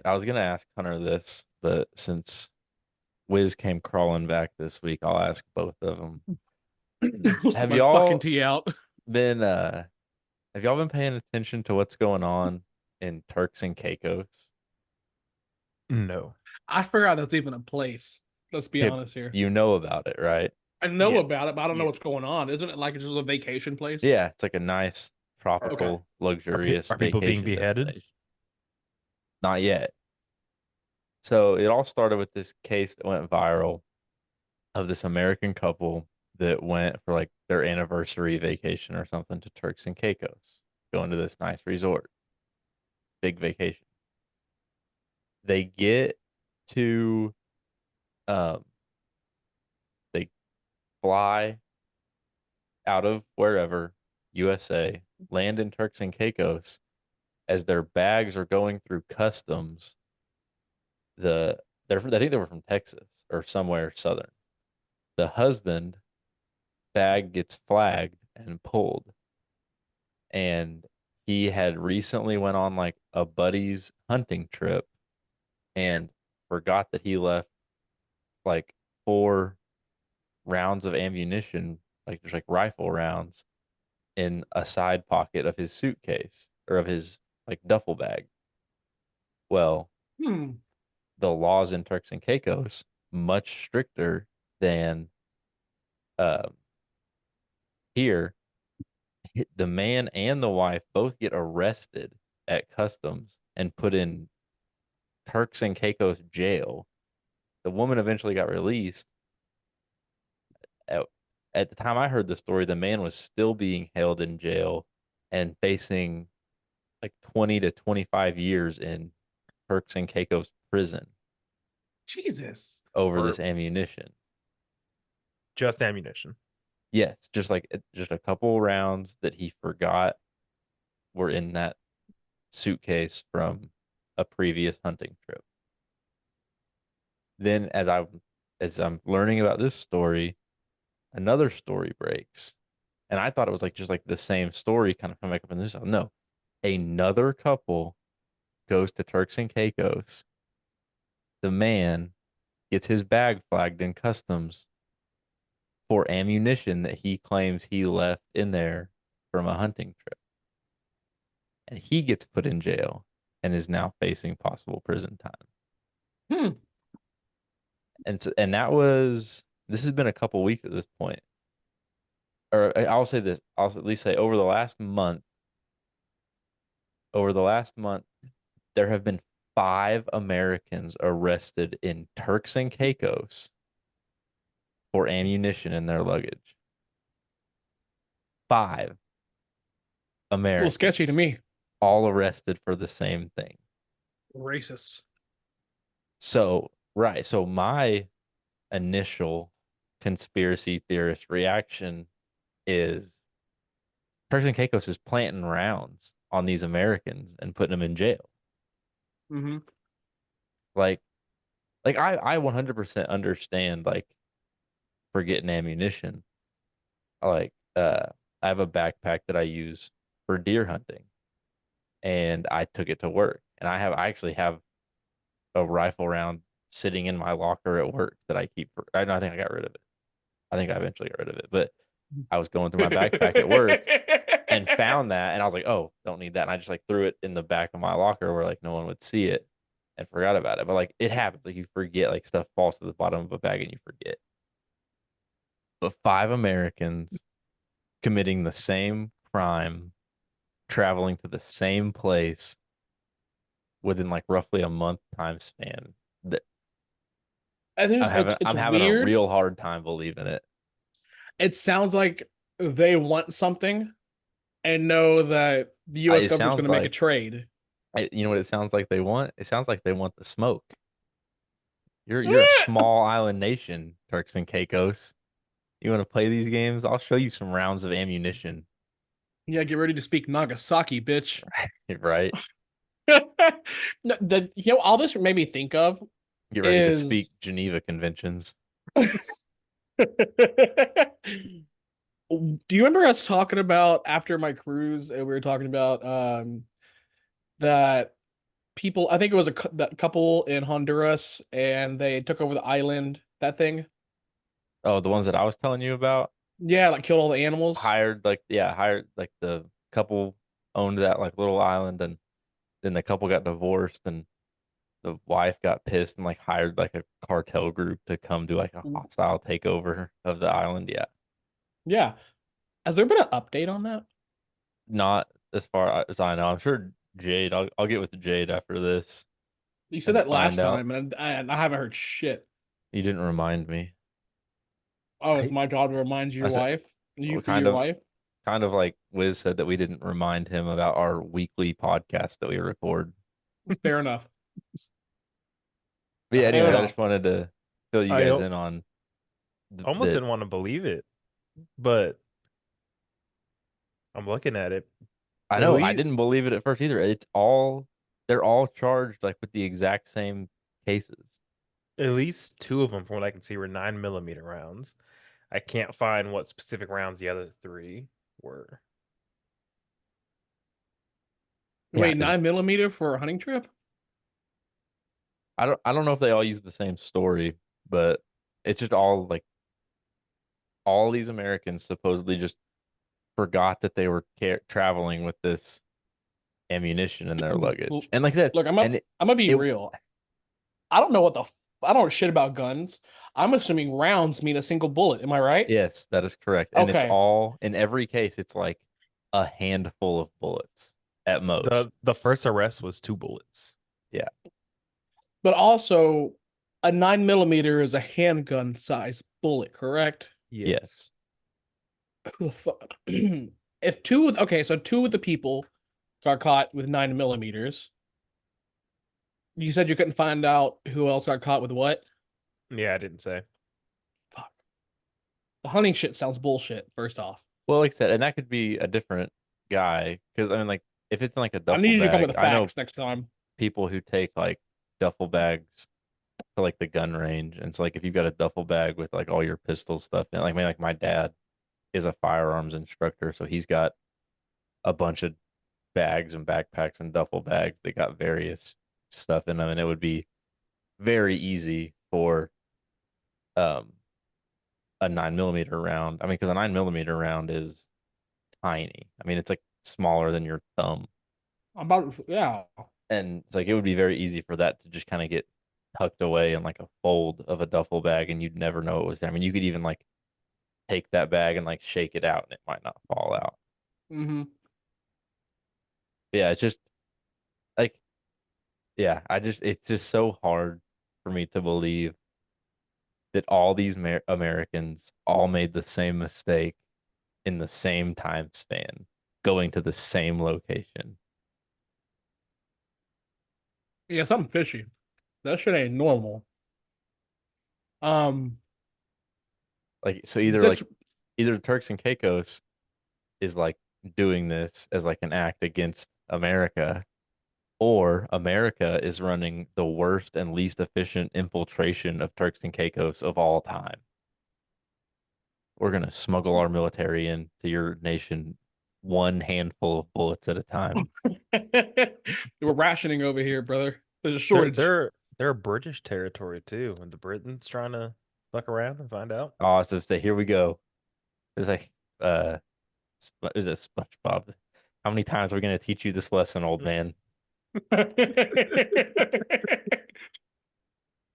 I was gonna ask Hunter this, but since Wiz came crawling back this week, I'll ask both of them. Stick Have my fucking y'all tea out. been have y'all been paying attention to what's going on in Turks and Caicos? No. I forgot that's even a place. Let's be Hey, honest here. you know about it, right? I know about it, Yes. but I don't know what's Yes. going on. Isn't it like just a vacation place? Yeah, it's like a nice Okay. tropical, luxurious Are people being vacation beheaded? destination. Not yet. So it all started with this case that went viral of this American couple that went for like their anniversary vacation or something to Turks and Caicos, going to this nice resort, big vacation. They get to, um, they fly out of wherever, USA, land in Turks and Caicos. As their bags are going through customs, I think they were from Texas or somewhere southern. The husband bag gets flagged and pulled, and he had recently went on like a buddy's hunting trip and forgot that he left like 4 rounds of ammunition, like there's like rifle rounds in a side pocket of his suitcase or of his like duffel bag. Well, Hmm. the laws in Turks and Caicos much stricter than um, here. The man and the wife both get arrested at customs and put in Turks and Caicos jail. The woman eventually got released. At, at the time I heard the story, the man was still being held in jail and facing like 20 to 25 years in Turks and Caicos prison Jesus. over For this ammunition. just ammunition? Yes, just a couple rounds that he forgot were in that suitcase from a previous hunting trip. Then as I'm learning about this story, another story breaks. And I thought it was like just like the same story kind of coming back up in this. No, another couple goes to Turks and Caicos. The man gets his bag flagged in customs for ammunition that he claims he left in there from a hunting trip. And he gets put in jail and is now facing possible prison time. Hmm. And that was this has been a couple weeks at this point. Or I'll say this, I'll at least say over the last month, there have been 5 Americans arrested in Turks and Caicos for ammunition in their luggage. Five A little sketchy to Americans, me. all arrested for the same thing. Racist. So, right. So, my initial conspiracy theorist reaction is Turks and Caicos is planting rounds on these Americans and putting them in jail. Mm-hmm. Like, I 100% understand like for getting ammunition. Like, I have a backpack that I use for deer hunting, and I took it to work, and I actually have a rifle round sitting in my locker at work that I keep for. I think I got rid of it. I think I eventually got rid of it, but I was going through my backpack at work and found that, and I was like, "Oh, don't need that." And I just like threw it in the back of my locker where like no one would see it, and forgot about it. But like it happens, like you forget, like stuff falls to the bottom of a bag and you forget. But 5 Americans committing the same crime, traveling to the same place within like roughly a month time span. That I think it's I'm having a weird. real hard time believing it. It sounds like they want something and know that the U.S. It government's going sounds to make a like trade. you know what it sounds like they want? It sounds like they want the smoke. You're a small island nation, Turks and Caicos. You want to play these games? I'll show you some rounds of ammunition. Yeah, get ready to speak Nagasaki, bitch. Right? No, all this made me think of Get ready to speak is Geneva conventions. do you remember us talking about after my cruise and we were talking about that people. I think it was that couple in Honduras, and they took over the island. That thing. Oh, the ones that I was telling you about Yeah, like killed all the animals. hired like the couple owned that like little island, and then the couple got divorced, and the wife got pissed and like hired like a cartel group to come do like a hostile takeover of the island. Yeah. Yeah. Has there been an update on that? Not as far as I know. I'm sure Jade, I'll get with Jade after this You said and that find last out. time, and I haven't heard shit. You didn't remind me. Oh, it's I my job to remind I your said wife. You well, for your wife. kind of like Wiz said that we didn't remind him about our weekly podcast that we record. Fair enough. But yeah, Fair anyways, I enough. just wanted to fill you I guys in on almost that. didn't want to believe it, but I'm looking at it. I At know I least didn't believe it at first either. They're all charged like with the exact same cases. two of them, from what I can see, were 9mm rounds. I can't find what specific rounds the other three were. Yeah, Wait, because 9mm for a hunting trip? I don't know if they all use the same story, but it's just all like all these Americans supposedly just forgot that they were traveling with this ammunition in their luggage. And like I said, Look, and I'm gonna be it real. I don't know I don't know shit about guns. I'm assuming rounds mean a single bullet. Am I right? yes, that is correct. And it's Okay. all in every case, it's like a handful of bullets at most. The first arrest was 2 bullets. Yeah. But also, a 9mm is a handgun size bullet, correct? Yes. Yes. Who the fuck? Okay, so two of the people got caught with 9mm. You said you couldn't find out who else got caught with what? Yeah, I didn't say. Fuck. The hunting shit sounds bullshit, first off. Well, like I said, and that could be a different guy because I mean, like if it's in like a I duffel need you to come with bag, the I know facts next time. people who take like duffel bags to like the gun range, and it's like if you've got a duffel bag with like all your pistol stuff in, like my dad is a firearms instructor, so he's got a bunch of bags and backpacks and duffel bags that got various stuff in them, and it would be very easy for um a 9mm round. I mean, because a 9mm round is tiny. I mean, it's like smaller than your thumb, Yeah. and it's like it would be very easy for that to just kind of get tucked away in like a fold of a duffel bag, and you'd never know it was there. I mean, you could even like take that bag and like shake it out, and it might not fall out. Mm-hmm. Yeah, it's just like yeah, it's just so hard for me to believe that all these Americans all made the same mistake in the same time span, going to the same location. Yeah, something fishy. That shit ain't normal. Um, Like so this either Turks and Caicos is like doing this as like an act against America, or America is running the worst and least efficient infiltration of Turks and Caicos of all time. We're gonna smuggle our military into your nation one handful of bullets at a time. we're rationing over here, brother. There's a They're shortage. they're they're British territory too, and the Britons trying to fuck around and find out. Oh, so say here we go. It's like uh is it SpongeBob? How many times are we gonna teach you this lesson, old man?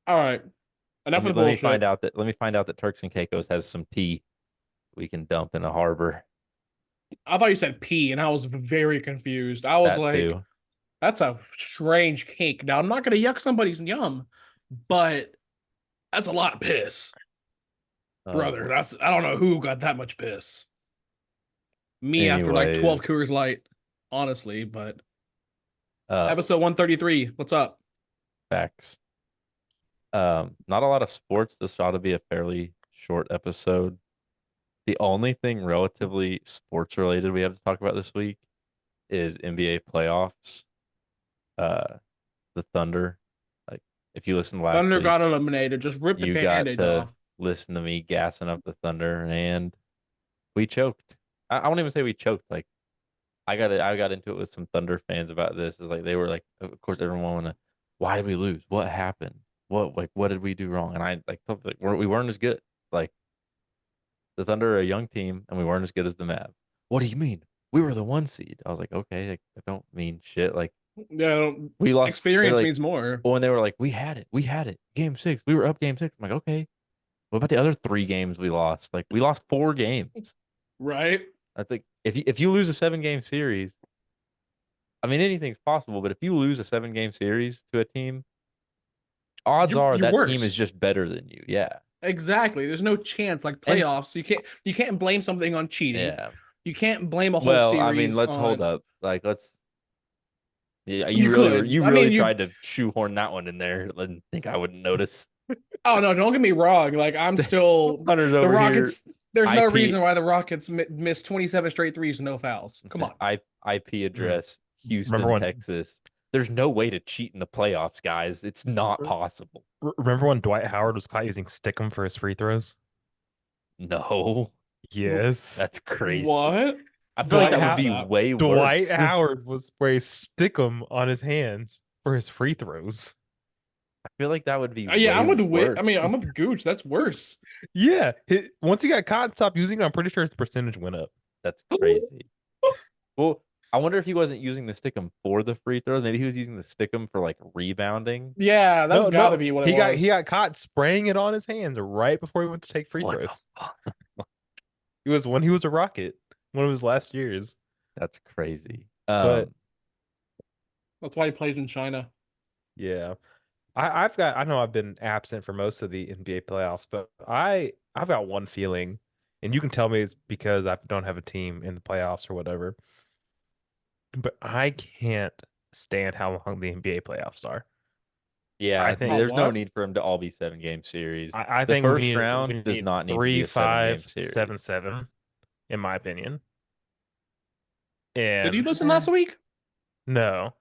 All right. Enough of the bullshit. Let me find out that Turks and Caicos has some tea we can dump in a harbor. I thought you said pee, and I was very confused. I was That like, too. that's a strange cake. Now, I'm not going to yuck somebody's yum, but that's a lot of piss. Oh Brother, boy. I don't know who got that much piss. Me after like 12 Anyways, Coors Light, honestly, but uh episode 133, what's up? facts. Not a lot of sports. This ought to be a fairly short episode. The only thing relatively sports related we have to talk about this week is NBA playoffs. Uh, the Thunder. Like, if you listened last Thunder week, got eliminated. Just rip the you got band-aid to off. listen to me gassing up the Thunder, and we choked. I won't even say we choked. Like, I got into it with some Thunder fans about this. It's like they were like, of course, everyone wanna, why did we lose? What happened? What did we do wrong? And I like told them, like we weren't as good. Like the Thunder are a young team, and we weren't as good as the Mavs. What do you mean? We were the 1 seed. I was like, okay, like, I don't mean shit. Like Yeah, we lost. They're experience like, means more. well, when they were like, we had it. Game 6, we were up game 6. I'm like, okay. What about the other 3 games we lost? Like we lost 4 games. Right? I think if you lose a 7 game series, I mean anything's possible. But if you lose a 7 game series to a team, odds are You're that team is worse. just better than you. Yeah, Exactly. There's no chance. Like and playoffs, you can't blame something on cheating. yeah. You can't blame a whole Well, I mean, series let's hold on. up. Like let's. Yeah, You could. you I really mean, you. tried to shoehorn that one in there. I didn't think I wouldn't notice. Oh no, don't get me wrong. Like I'm still Hunter's the over here. Rockets. There's no IP reason why the Rockets missed 27 straight threes and no fouls. Come on. IP Mm. address, Remember Houston, when Texas. There's no way to cheat in the playoffs, guys. It's not possible. remember when Dwight Howard was caught using Stickum for his free throws? No, Yes. that's crazy. What? I feel like Dwight that would Howard. be way Dwight worse. Howard was spray Stickum on his hands for his free throws. I feel like that would be Yeah, way I'm with Wit. I mean, worse. I'm with Gooch. That's worse. Yeah. Once he got caught and stopped using it, I'm pretty sure his percentage went up. That's crazy. Well, I wonder if he wasn't using the stickum for the free throws. Maybe he was using the stickum for like rebounding. Yeah, that's No, gotta no. be what He it got was. he got caught spraying it on his hands right before he went to take free What the throws. fuck? It was when he was a Rocket, one of his last years. That's crazy. But That's why he plays in China. yeah. I know I've been absent for most of the NBA playoffs, but I've got one feeling, and you can tell me it's because I don't have a team in the playoffs or whatever. But I can't stand how long the NBA playoffs are. yeah, I think there's no what? need for him to all be 7 game series. I The think we first need round does not need to be three, a 7 game 5, series. 7, 7, in my opinion. Did you And listen last week? no,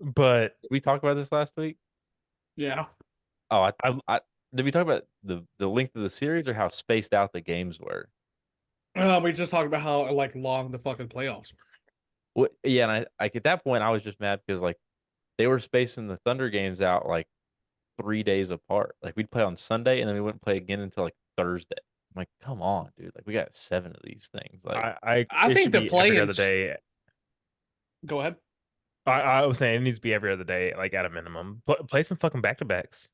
but Did we talk about this last week? Yeah. Oh, I did we talk about the length of the series or how spaced out the games were? We just talked about how like long the fucking playoffs were. Well, yeah, and I like at that point I was just mad because like they were spacing the Thunder games out like 3 days apart. Like we'd play on Sunday and then we wouldn't play again until like Thursday. I'm like, come on, dude. Like we got 7 of these things. Like I it think should the be every other play-ins. day. Go ahead. I was saying it needs to be every other day, like at a minimum. Play some fucking back to backs.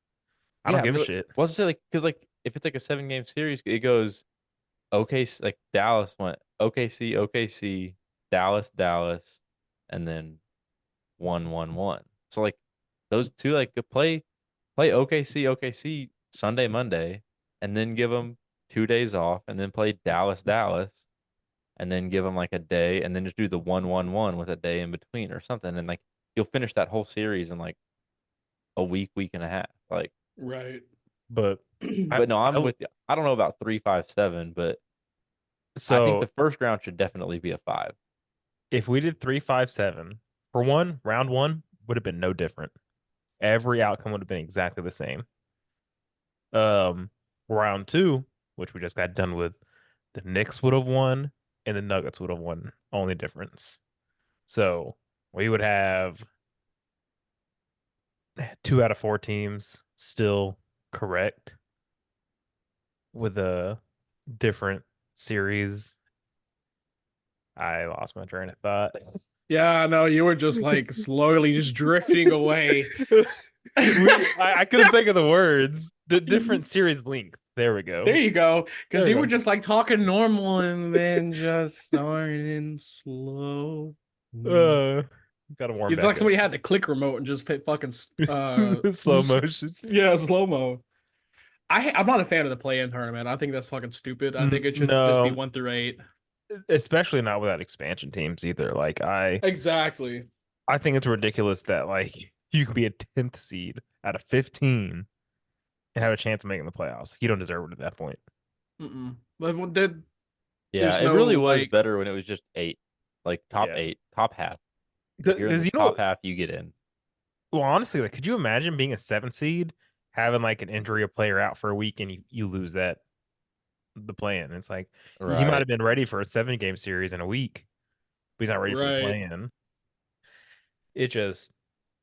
I don't yeah, give a but shit. well, I was gonna say like because like if it's like a 7 game series, it goes OKC like Dallas went OKC, Dallas, and then 1-1-1. So like those two like could play OKC Sunday, Monday, and then give them 2 days off, and then play Dallas, and then give them like a day, and then just do the 1-1-1 with a day in between or something, and like you'll finish that whole series in like a week and a half. Like, Right. But but no, I'm I with you. I don't know about 3-5-7, but I think the so first round should definitely be a 5. if we did 3-5-7 for round one would have been no different. Every outcome would have been exactly the same. Round two, which we just got done with, the Knicks would have won and the Nuggets would have won. Only difference. So we would have 2 out of 4 teams still correct with a different series. I lost my train of thought. Yeah, no, you were just like slowly just drifting away. I couldn't think of the words. The different series length. There we go. There you go. Because There we you were go. just like talking normal and then just starting slow. Gotta warm It's back like somebody up. had the click remote and just hit fucking Slow motion. yeah, slow mo. I'm not a fan of the play-in tournament. I think that's fucking stupid. I think it should just be No, 1 through 8. especially not without expansion teams either. Like Exactly. I think it's ridiculous that like you could be a 10th seed out of 15 and have a chance of making the playoffs. You don't deserve it at that point. But did Yeah, there's it no really was like better when it was just 8, like top Yeah. 8, top half. If you're in Because the top half, you get in. well, honestly, like, could you imagine being a 7th seed, having like an injury, a player out for a week, and you lose the play-in? It's like he might Right. have been ready for a 7 game series in a week, but he's not ready for the Right. play-in. It just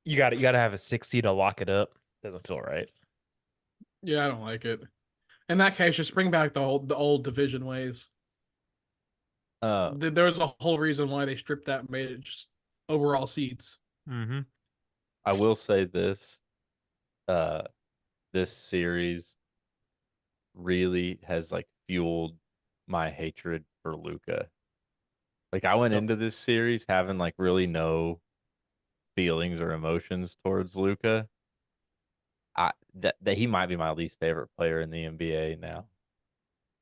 you gotta have a 6 seed to lock it up. Doesn't feel right. Yeah, I don't like it. In that case, just bring back the old division ways. Uh, There was a whole reason why they stripped that and made it just overall seeds. Mm-hmm. I will say this. Uh, this series really has like fueled my hatred for Luca. Like I went Oh, into this series having like really no feelings or emotions towards Luca. That he might be my least favorite player in the NBA now.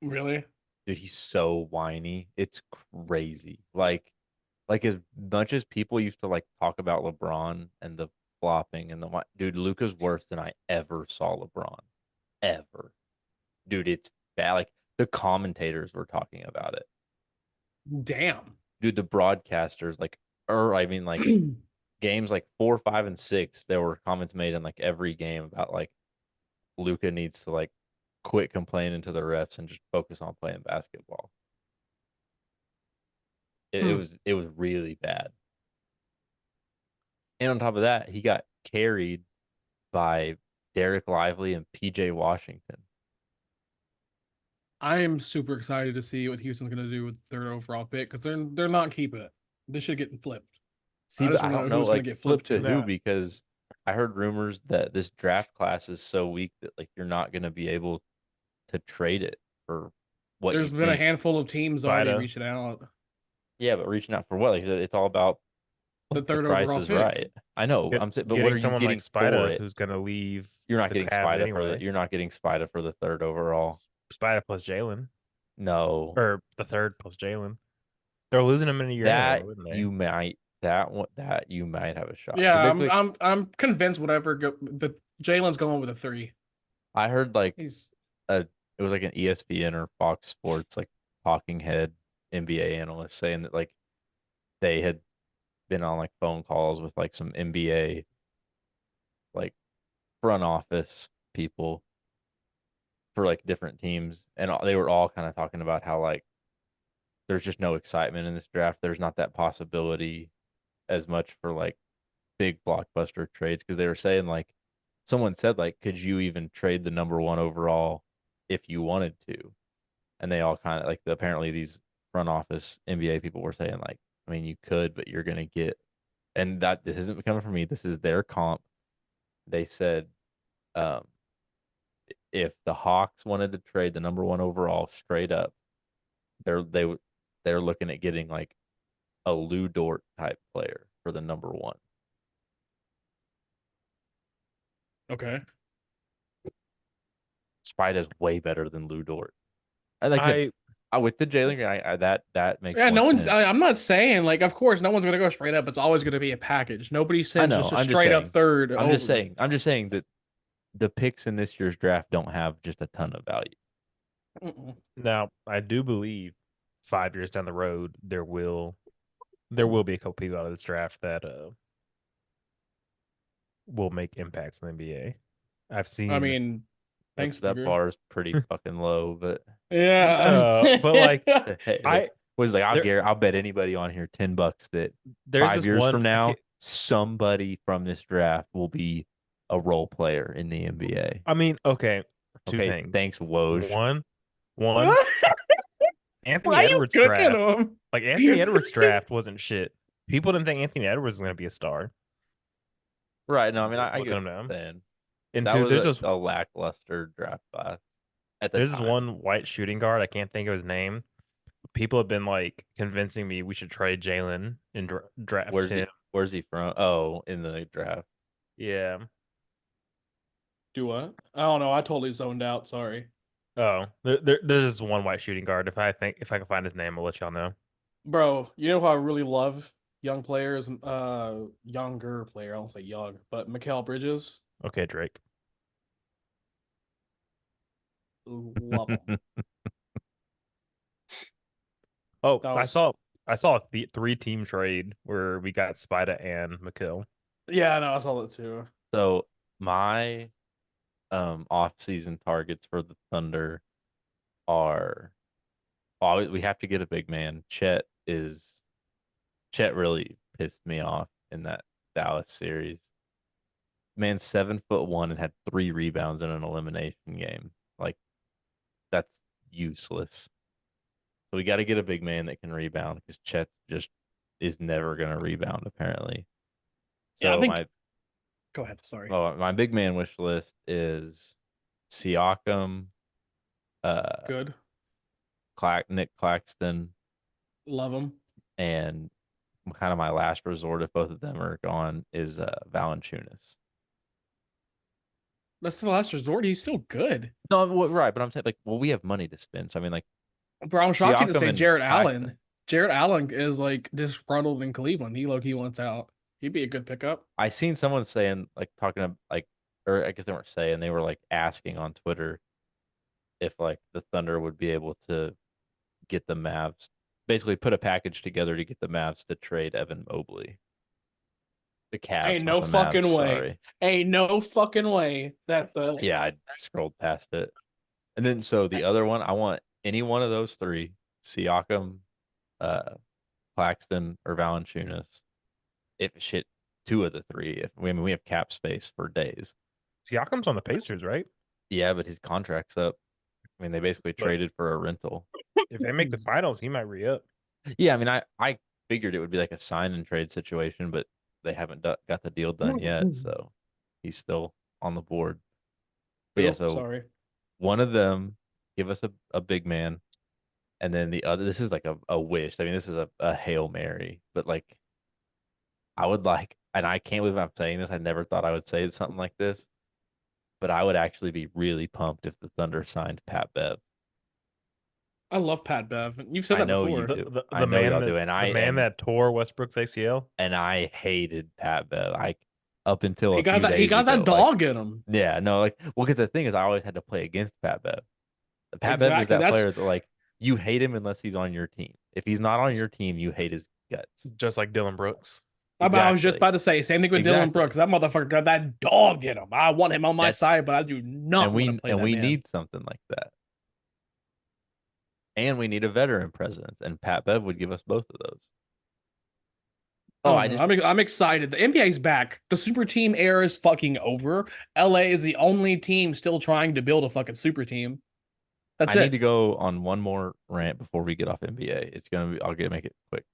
really? Dude, he's so whiny. It's crazy. Like as much as people used to like talk about LeBron and the flopping and dude, Luca's worse than I ever saw LeBron. Ever. Dude, it's bad. Like the commentators were talking about it. Damn. Dude, the broadcasters, like, or I mean, like games like 4, 5, and 6, there were comments made in like every game about like Luca needs to like quit complaining to the refs and just focus on playing basketball. It Hmm. was really bad. And on top of that, he got carried by Derek Lively and PJ Washington. I am super excited to see what Houston's gonna do with the third overall pick because they're not keeping it. This should get flipped. See, I but just I want to don't know know, who's gonna like get flip flipped to to. who Yeah. because I heard rumors that this draft class is so weak that like you're not going to be able to trade it for what you There's been a think. handful of teams already Spida. reaching out. Yeah, but reaching out for what? Like I said, it's all about The if the third price overall is pick. right. I know. Get, I'm saying, but what getting are you someone like getting for Spida it? who's gonna leave You're not the getting Cavs Spida for anyway. you're not getting Spida for the third overall. Spida plus Jalen. No. Or the third plus Jalen. They're losing him in a year anyway, That wouldn't they? you might that one that you might have a shot. Yeah, Because basically I'm convinced whatever the Jalen's going with a three. I heard like He's a it was like an ESPN or Fox Sports like talking head NBA analyst saying that like they had been on like phone calls with like some NBA like front office people for like different teams and they were all kind of talking about how like there's just no excitement in this draft. There's not that possibility as much for like big blockbuster trades because they were saying like someone said like could you even trade the number one overall if you wanted to? And they all kind of like apparently these front office NBA people were saying like I mean you could but you're gonna get and that this isn't coming from me. This is their comp. They said um, if the Hawks wanted to trade the number one overall straight up, they're looking at getting like a Lou Dort type player for the number one. okay. Spida's way better than Lou Dort. And like I said, I with the Jalen Green, that makes Yeah, more no one's. sense. I'm not saying like, of course, no one's gonna go straight up. It's always gonna be a package. Nobody I sends know. just a straight up third over. I'm just saying that the picks in this year's draft don't have just a ton of value. Mm-mm. Now I do believe 5 years down the road there will be a couple people out of this draft that will make impacts in the NBA. I've I seen mean, thanks, That Booger. bar is pretty fucking low, but Yeah. but like hey, like I was like there I'll bet anybody on here $10 that there's five this years one from I now can't somebody from this draft will be a role player in the NBA. I mean, okay, two Okay, things. thanks, Woj. One, Anthony Why you Edwards cooking draft. him? Like Anthony Edwards draft wasn't shit. People didn't think Anthony Edwards was gonna be a star. Right? No, I mean I get Looking what him down. you're saying. And That two, was there's this a lackluster draft class at the there's this time. one white shooting guard. I can't think of his name. People have been like convincing me we should trade Jalen and draft him. Where's he from? Oh, in the draft. Yeah. Do what? I don't know. I totally zoned out. Sorry, Oh, there's this one white shooting guard. If I can find his name, I'll let y'all know. bro. You know who I really love? Young players, younger player. I don't say young, but Mikal Bridges, Okay, Drake. love him. Oh, That I was saw I saw a three-team trade where we got Spida and McKill. yeah. No, I saw that too. So my off season targets for the Thunder are always we have to get a big man. Chet is Chet really pissed me off in that Dallas series. Man, 7'1" and had 3 rebounds in an elimination game. Like that's useless. So we got to get a big man that can rebound because Chet just is never gonna rebound apparently. Yeah, I So think. Go ahead. Sorry. my big man wish list is Siakam, uh, Good. Nick Claxton, Love him. and kind of my last resort if both of them are gone is Valanciunas. That's the last resort. He's still good. No, right, but I'm saying like, well, we have money to spend, so I mean, like Bro, I'm shocked you didn't Siakam say and Jared Claxton. Allen. Jared Allen is like disgruntled in Cleveland. He low key wants out. He'd be a good pickup. I seen someone saying like talking about like, or I guess they weren't saying, they were like asking on Twitter if like the Thunder would be able to get the Mavs, basically put a package together to get the Mavs to trade Evan Mobley. The Cavs, Ain't not no the Mavs. fucking way. Sorry. Ain't no fucking way that the Yeah, I scrolled past it. And then so the other one, I want any one of those three, Siakam, uh, Claxton, or Valanciunas. If shit, two of the three. If I mean we have cap space for days. Siakam's on the Pacers, right? Yeah, but his contract's up. I mean, they basically But traded for a rental. if they make the finals, he might re up. Yeah, I mean, I figured it would be like a sign and trade situation, but they haven't got the deal done yet, so he's still on the board. But yeah, Oh, so sorry. one of them give us a big man, and then the other. This is like a wish. I mean, this is a Hail Mary, but like I would like, and I can't believe I'm saying this. I never thought I would say something like this, but I would actually be really pumped if the Thunder signed Pat Bev. I love Pat Bev. You've said I that know you before. do. I know y'all do, and The man that tore Westbrook's ACL. I hated Pat Bev. I up until He a got few that. He days got that ago, like dog in him. yeah, no, like well, because the thing is, I always had to play against Pat Bev. Pat Bev is Exactly. that That's player that like you hate him unless he's on your team. If he's not on your team, you hate his guts. Just like Dylan Brooks. I was just Exactly. about to say, same thing with Dylan Exactly. Brooks. That motherfucker got that dog in him. I want him on my That's side, but I do not want to play and that we man. need something like that. And we need a veteran presence, and Pat Bev would give us both of those. Oh, Oh I no, just I'm excited. The NBA's back. The super team era is fucking over. LA is the only team still trying to build a fucking super team. That's I need to it. go on one more rant before we get off NBA. It's gonna be make it quick.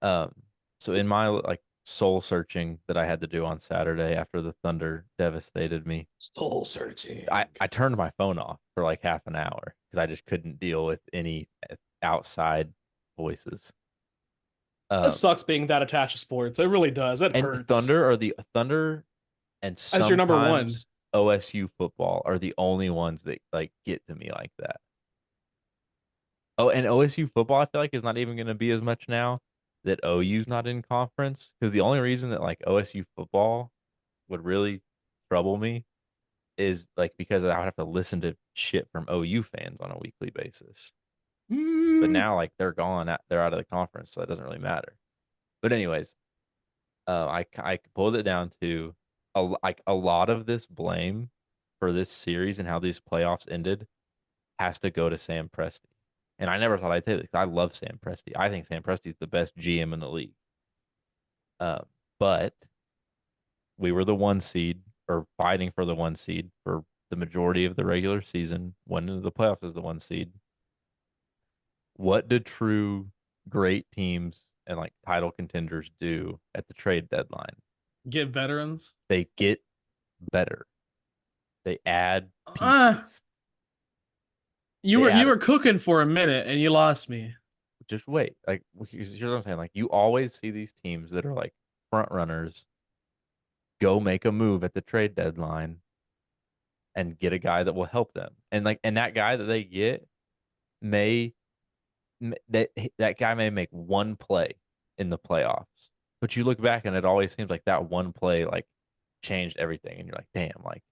Um, so in my like soul searching that I had to do on Saturday after the Thunder devastated me, Soul searching. I turned my phone off for like half an hour because I just couldn't deal with any outside voices. It Um, sucks being that attached to sports. It really does. It and hurts. the Thunder and As your number one. sometimes OSU football are the only ones that like get to me like that. Oh, and OSU football I feel like is not even going to be as much now that OU's not in conference because the only reason that like OSU football would really trouble me is like because I would have to listen to shit from OU fans on a weekly basis. But Mm, now like they're gone, they're out of the conference, so it doesn't really matter. But anyways, I pulled it down to like a lot of this blame for this series and how these playoffs ended has to go to Sam Presti. And I never thought I'd say this 'cause I love Sam Presti. I think Sam Presti is the best GM in the league. Uh, but we were the one seed or fighting for the one seed for the majority of the regular season. Went into the playoffs as the one seed. What do true great teams and like title contenders do at the trade deadline? get veterans. They get better. They add Uh, pieces. you They were you add were cooking for a minute and you lost me. just wait. Like here's what I'm saying. Like you always see these teams that are like front runners go make a move at the trade deadline and get a guy that will help them. And that guy that they get may that guy may make one play in the playoffs. But you look back and it always seems like that one play like changed everything and you're like, "Damn, like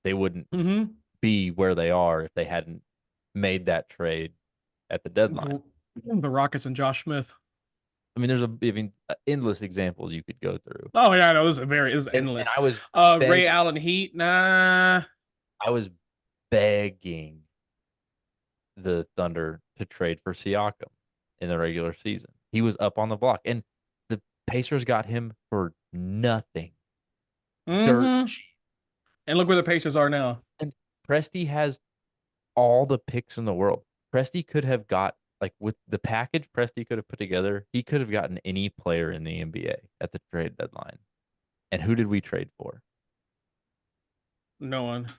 they wouldn't Mm-hmm. be where they are if they hadn't made that trade at the deadline." The Rockets and Josh Smith. I mean, endless examples you could go through. Oh yeah, no, it was And endless. I was Ray begging, Allen Heat, nah. I was begging the Thunder to trade for Siakam in the regular season. He was up on the block, and the Pacers got him for nothing. Dirt Mm-hmm. cheap. And look where the Pacers are now. And Presti has all the picks in the world. Presti could have got like with the package Presti could have put together, he could have gotten any player in the NBA at the trade deadline. And who did we trade for? No one.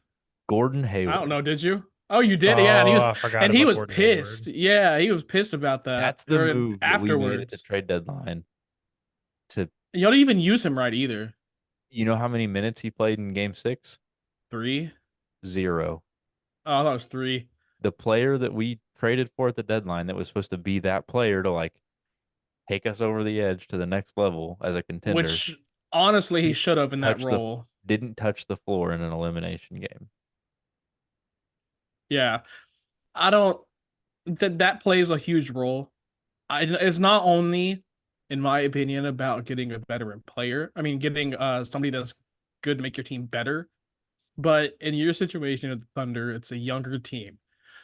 Gordon I don't Hayward. know. Did you? Oh, you did. Yeah, Oh, I forgot and he about was Gordon pissed. Hayward. Yeah, he was pissed about that. That's the Or move that we made at the afterwards. trade deadline to Y'all didn't even use him right either. you know how many minutes he played in game 6? 3. 0. Oh, I thought it was 3. The player that we traded for at the deadline that was supposed to be that player to like take us over the edge to the next level as a contender Which honestly he should have in that touched the role. didn't touch the floor in an elimination game. Yeah. I don't that plays a huge role. It's not only, in my opinion, about getting a veteran player. I mean, getting somebody that's good to make your team better. But in your situation with the Thunder, it's a younger team.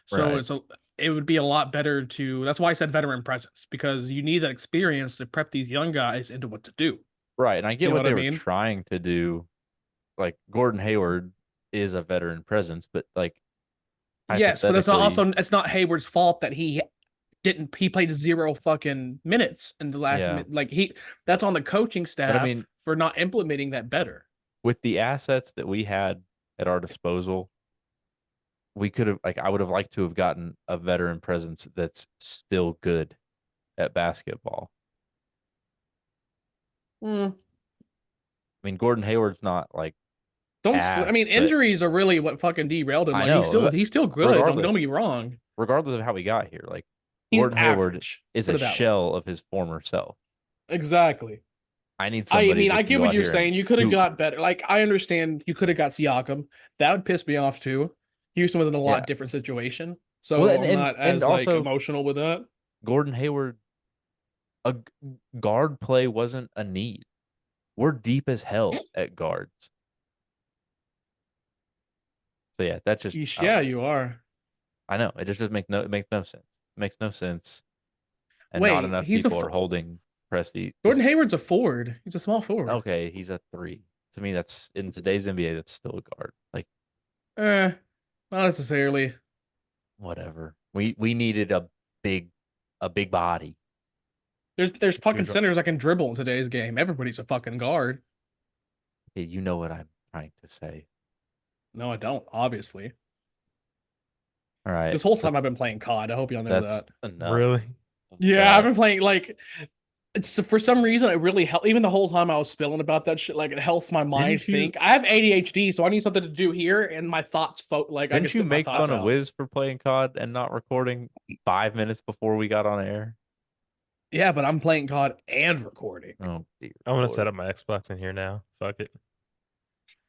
So Right. it would be a lot better to that's why I said veteran presence, because you need that experience to prep these young guys into what to do. Right. And I get You know what what I they were mean? trying to do. Like Gordon Hayward is a veteran presence, but like Yes, but hypothetically, it's not Hayward's fault that he played 0 fucking minutes in the last yeah. like that's on the coaching But I staff mean, for not implementing that better. with the assets that we had at our disposal, we could have like I would have liked to have gotten a veteran presence that's still good at basketball. Hmm. I mean, Gordon Hayward's not like I mean, ass, but injuries are really what fucking derailed him. I Like know. he's still good. Don't get Regardless, me wrong. regardless of how we got here, like He's Gordon Hayward average. is Put a it that way. shell of his former self. Exactly. I need I somebody mean, that I can get go what out you're here and saying. You could have hoop. got better. Like, I understand you could have got Siakam. That would piss me off too. Houston was in a Yeah. lot different situation. Well, So I'm not and as like also emotional with that. Gordon Hayward, a guard play wasn't a need. We're deep as hell at guards. So yeah, that's just Yeesh, I don't yeah, know. you are. I know it just makes no sense. It makes no sense, and not Wait, enough people are holding Presti. Gordon Hayward's a forward. He's a small forward. Okay, he's a 3. To me, that's in today's NBA, that's still a guard. Like Eh, not necessarily. whatever. We needed big a big body. There's fucking Huge. centers that can dribble in today's game. Everybody's a fucking guard. Okay, you know what I'm trying to say. No, I don't, obviously. All right, This whole time I've been playing COD. I hope y'all know that's that. enough Really? of Yeah, I've that. been playing like it's for some reason it really helped. Even the whole time I was spilling about that shit, like it helps my mind Didn't you think. I have ADHD, so I need something to do here, and my thoughts like I can Didn't you spit my make thoughts fun of out. Wiz for playing COD and not recording 5 minutes before we got on air? Yeah, but I'm playing COD and recording. Oh dear I'm gonna Lord. set up my Xbox in here now. Fuck it.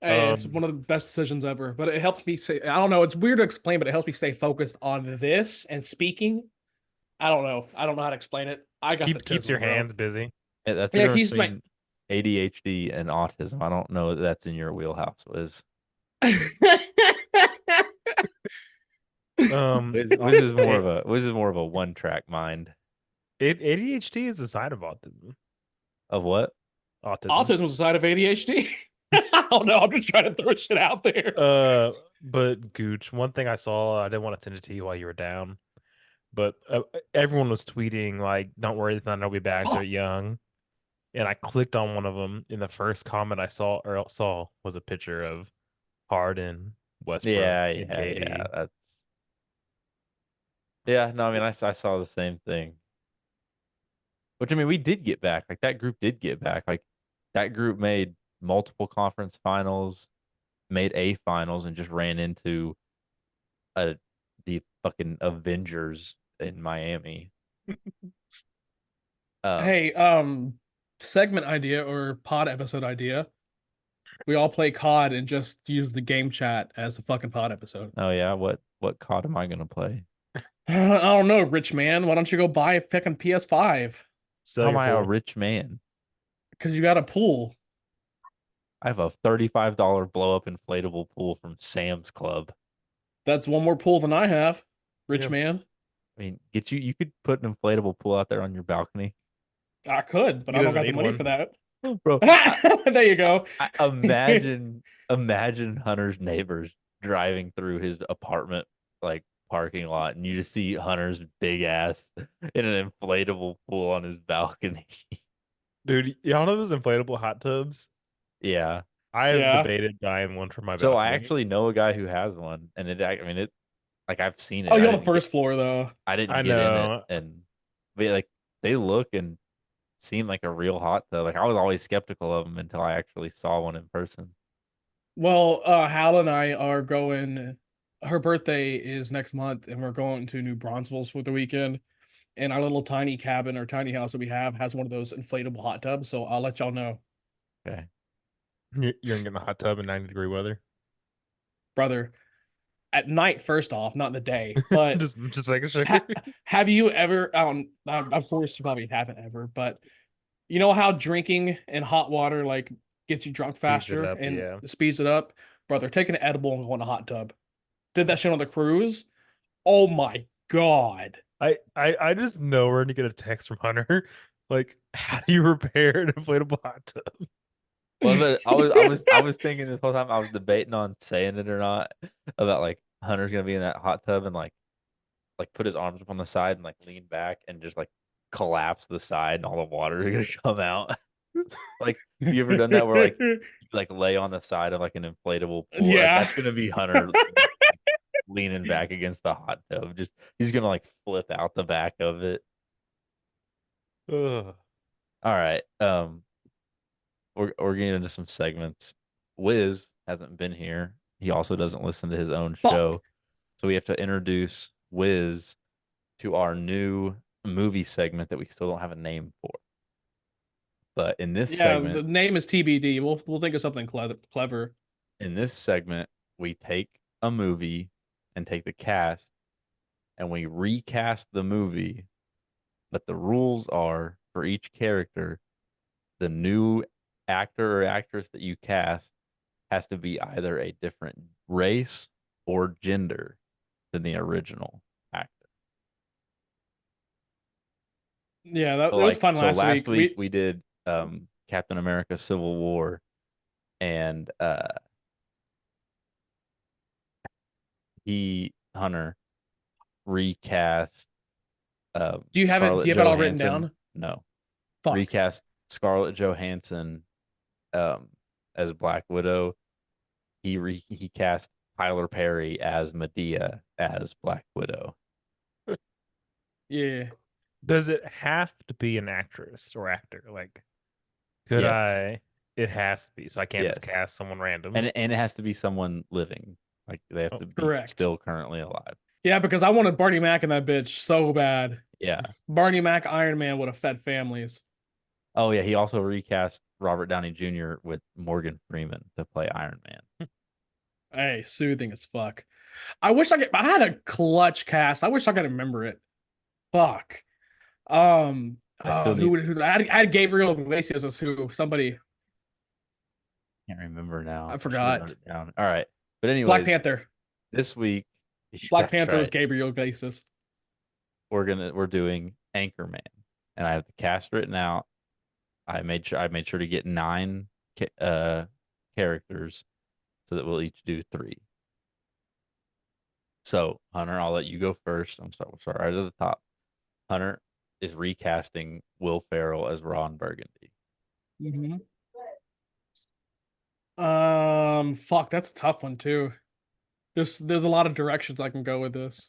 Hey, it's one of the best decisions ever. But it helps me say I don't know. It's weird to explain, but it helps me stay focused on this and speaking. I don't know. I don't know how to explain it. I got the Keeps your tizzle, bro. hands busy. Yeah, that's the Yeah, difference he's my. between ADHD and autism. I don't know that that's in your wheelhouse, Wiz. Wiz is more of a one-track mind. ADHD is a sign of autism. Of what? Autism. Autism is a side of ADHD. I don't know. I'm just trying to throw shit out there. But Gooch, one thing I saw, I didn't want to send it to you while you were down, but everyone was tweeting like, "Don't worry, the Thunder will be back. They're young." And I clicked on one of them, and the first comment I saw was a picture of Harden, Westbrook, and KD. Yeah. Yeah, no, I mean, I saw the same thing. Which, I mean, we did get back. Like, that group did get back. Like, that group made multiple conference finals, made a finals, and just ran into the fucking Avengers in Miami. Hey, segment idea or pod episode idea. We all play COD and just use the game chat as a fucking pod episode. Oh yeah, what COD am I gonna play? I don't know, rich man. Why don't you go buy a fucking PS5? Sell How am your I a pool. rich man? Because you got a pool. I have a $35 blow up inflatable pool from Sam's Club. That's one more pool than I have, rich Yeah. man. I mean, you could put an inflatable pool out there on your balcony. I could, but He I don't doesn't got the need money one. for that. Bro, There you go. imagine Hunter's neighbors driving through his apartment like parking lot, and you just see Hunter's big ass in an inflatable pool on his balcony. Dude, y'all know those inflatable hot tubs? Yeah. I have Yeah. debated buying one for my So I balcony. actually know a guy who has one, and I mean, it like I've seen Oh, it. you're on the first floor though. I didn't I get in it, know. and but like they look and seem like a real hot tub. Like I was always skeptical of them until I actually saw one in person. Well, Hal and I are going. Her birthday is next month, and we're going to New Braunfels for the weekend. And our little tiny cabin or tiny house that we have has one of those inflatable hot tubs. So I'll let y'all know, Okay. You're gonna get in the hot tub in 90-degree weather. brother. At night, first off, not in the day, but Just making sure. ha have you ever? Of course, you probably haven't ever, but you know how drinking in hot water like gets you drunk Speeds it faster up, and yeah. speeds it up, brother. Take an edible and go in a hot tub. Did that shit on the cruise. Oh my God. I just know we're gonna get a text from Hunter. Like, how do you repair an inflatable hot tub? Well, but I was thinking this whole time I was debating on saying it or not about like Hunter's gonna be in that hot tub and like put his arms up on the side and like lean back and just like collapse the side and all the water is gonna come out. Like, you ever done that where like you like lay on the side of like an inflatable pool? Like Yeah. that's gonna be Hunter leaning back against the hot tub. Just he's gonna like flip out the back of it. Ugh. All right. We're getting into some segments. Wiz hasn't been here. He also doesn't listen to his own Fuck. show. So we have to introduce Wiz to our new movie segment that we still don't have a name for. But Yeah, the name is TBD. We'll think of something clever. in this segment, we take a movie and take the cast and we recast the movie. But the rules are for each character, the new actor or actress that you cast has to be either a different race or gender than the original actor. Yeah, So it was like fun so last last week. week we did Captain America Civil War, and he Hunter recast Do Scarlett you have it all written Johansson. down? No, Fuck. recast Scarlett Johansson um as Black Widow. He cast Tyler Perry as Medea as Black Widow. Yeah. Does it have to be an actress or actor? Like, could Yes. I? It has to be. So I can't Yes. just cast someone random. And it has to be someone living. Like they have Oh, to be Correct. still currently alive. Yeah, because I wanted Barney Mac in that bitch so bad. Yeah. Barney Mac Iron Man would have fed families. Oh yeah, he also recast Robert Downey Jr. with Morgan Freeman to play Iron Man. Hey, soothing as fuck. I had a clutch cast. I wish I could remember it. Fuck. I still need I had Gabriel Iglesias as who? Somebody. can't remember now. I I should have wrote forgot. it down. All right. But Black anyways, Panther. this week, Black that's Panther was right. Gabriel Iglesias. We're doing Anchorman. And I have the cast written out. I made sure to get 9 characters so that we'll each do 3. So, Hunter, I'll let you go first. Sorry, right at the top. Hunter is recasting Will Ferrell as Ron Burgundy. Mm-hmm. Fuck, that's a tough one too. There's a lot of directions I can go with this.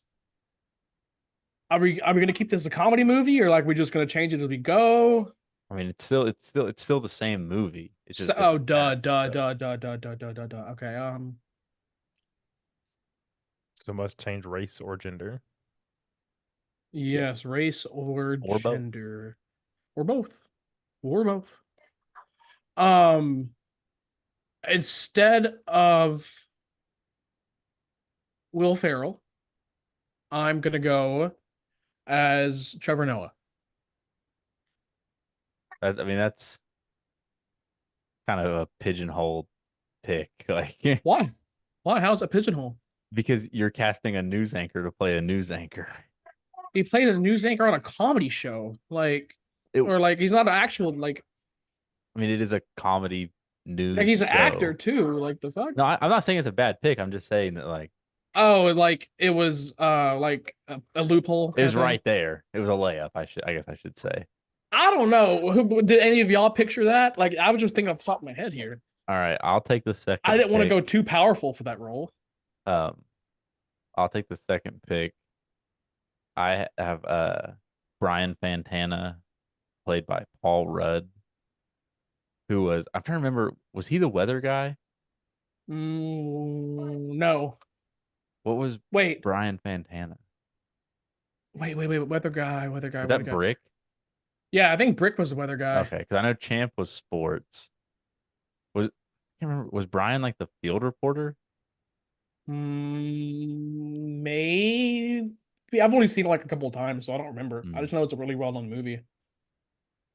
Are we gonna keep this a comedy movie or like we just gonna change it as we go? I mean, it's still the same movie. It's So, just oh, different duh, cast. duh, So duh, duh, duh, duh, duh, duh, duh. Okay, So must change race or gender. yes, race or or both. gender, or both, or both. Um, instead of Will Ferrell, I'm gonna go as Trevor Noah. I mean, that's kind of a pigeonhole pick, like Why? Why? How's that pigeonhole? because you're casting a news anchor to play a news anchor. He played a news anchor on a comedy show. Like, or like he's not an actual like I mean, it is a comedy news he's an actor show. too. Like the fuck. No, I'm not saying it's a bad pick. I'm just saying that like Oh, like it was like a loophole it kind was of thing. right there. It was a layup. I guess I should say. I don't know. Did any of y'all picture that? Like I was just thinking off the top of my head here. All right, I'll take the I second didn't want to pick. go too powerful for that role. Um, I'll take the second pick. I have Brian Fantana, played by Paul Rudd, who was I'm trying to remember, was he the weather guy? No. What was Wait. Brian Fantana? Wait. Weather guy. Was Weather that guy. Brick? Yeah, I think Brick was the weather guy. Okay, because I know Champ was sports. Was I can't remember. Was Brian like the field reporter? Maybe I've only seen it like a couple of times, so I don't remember. I Hmm. just know it's a really well-known movie.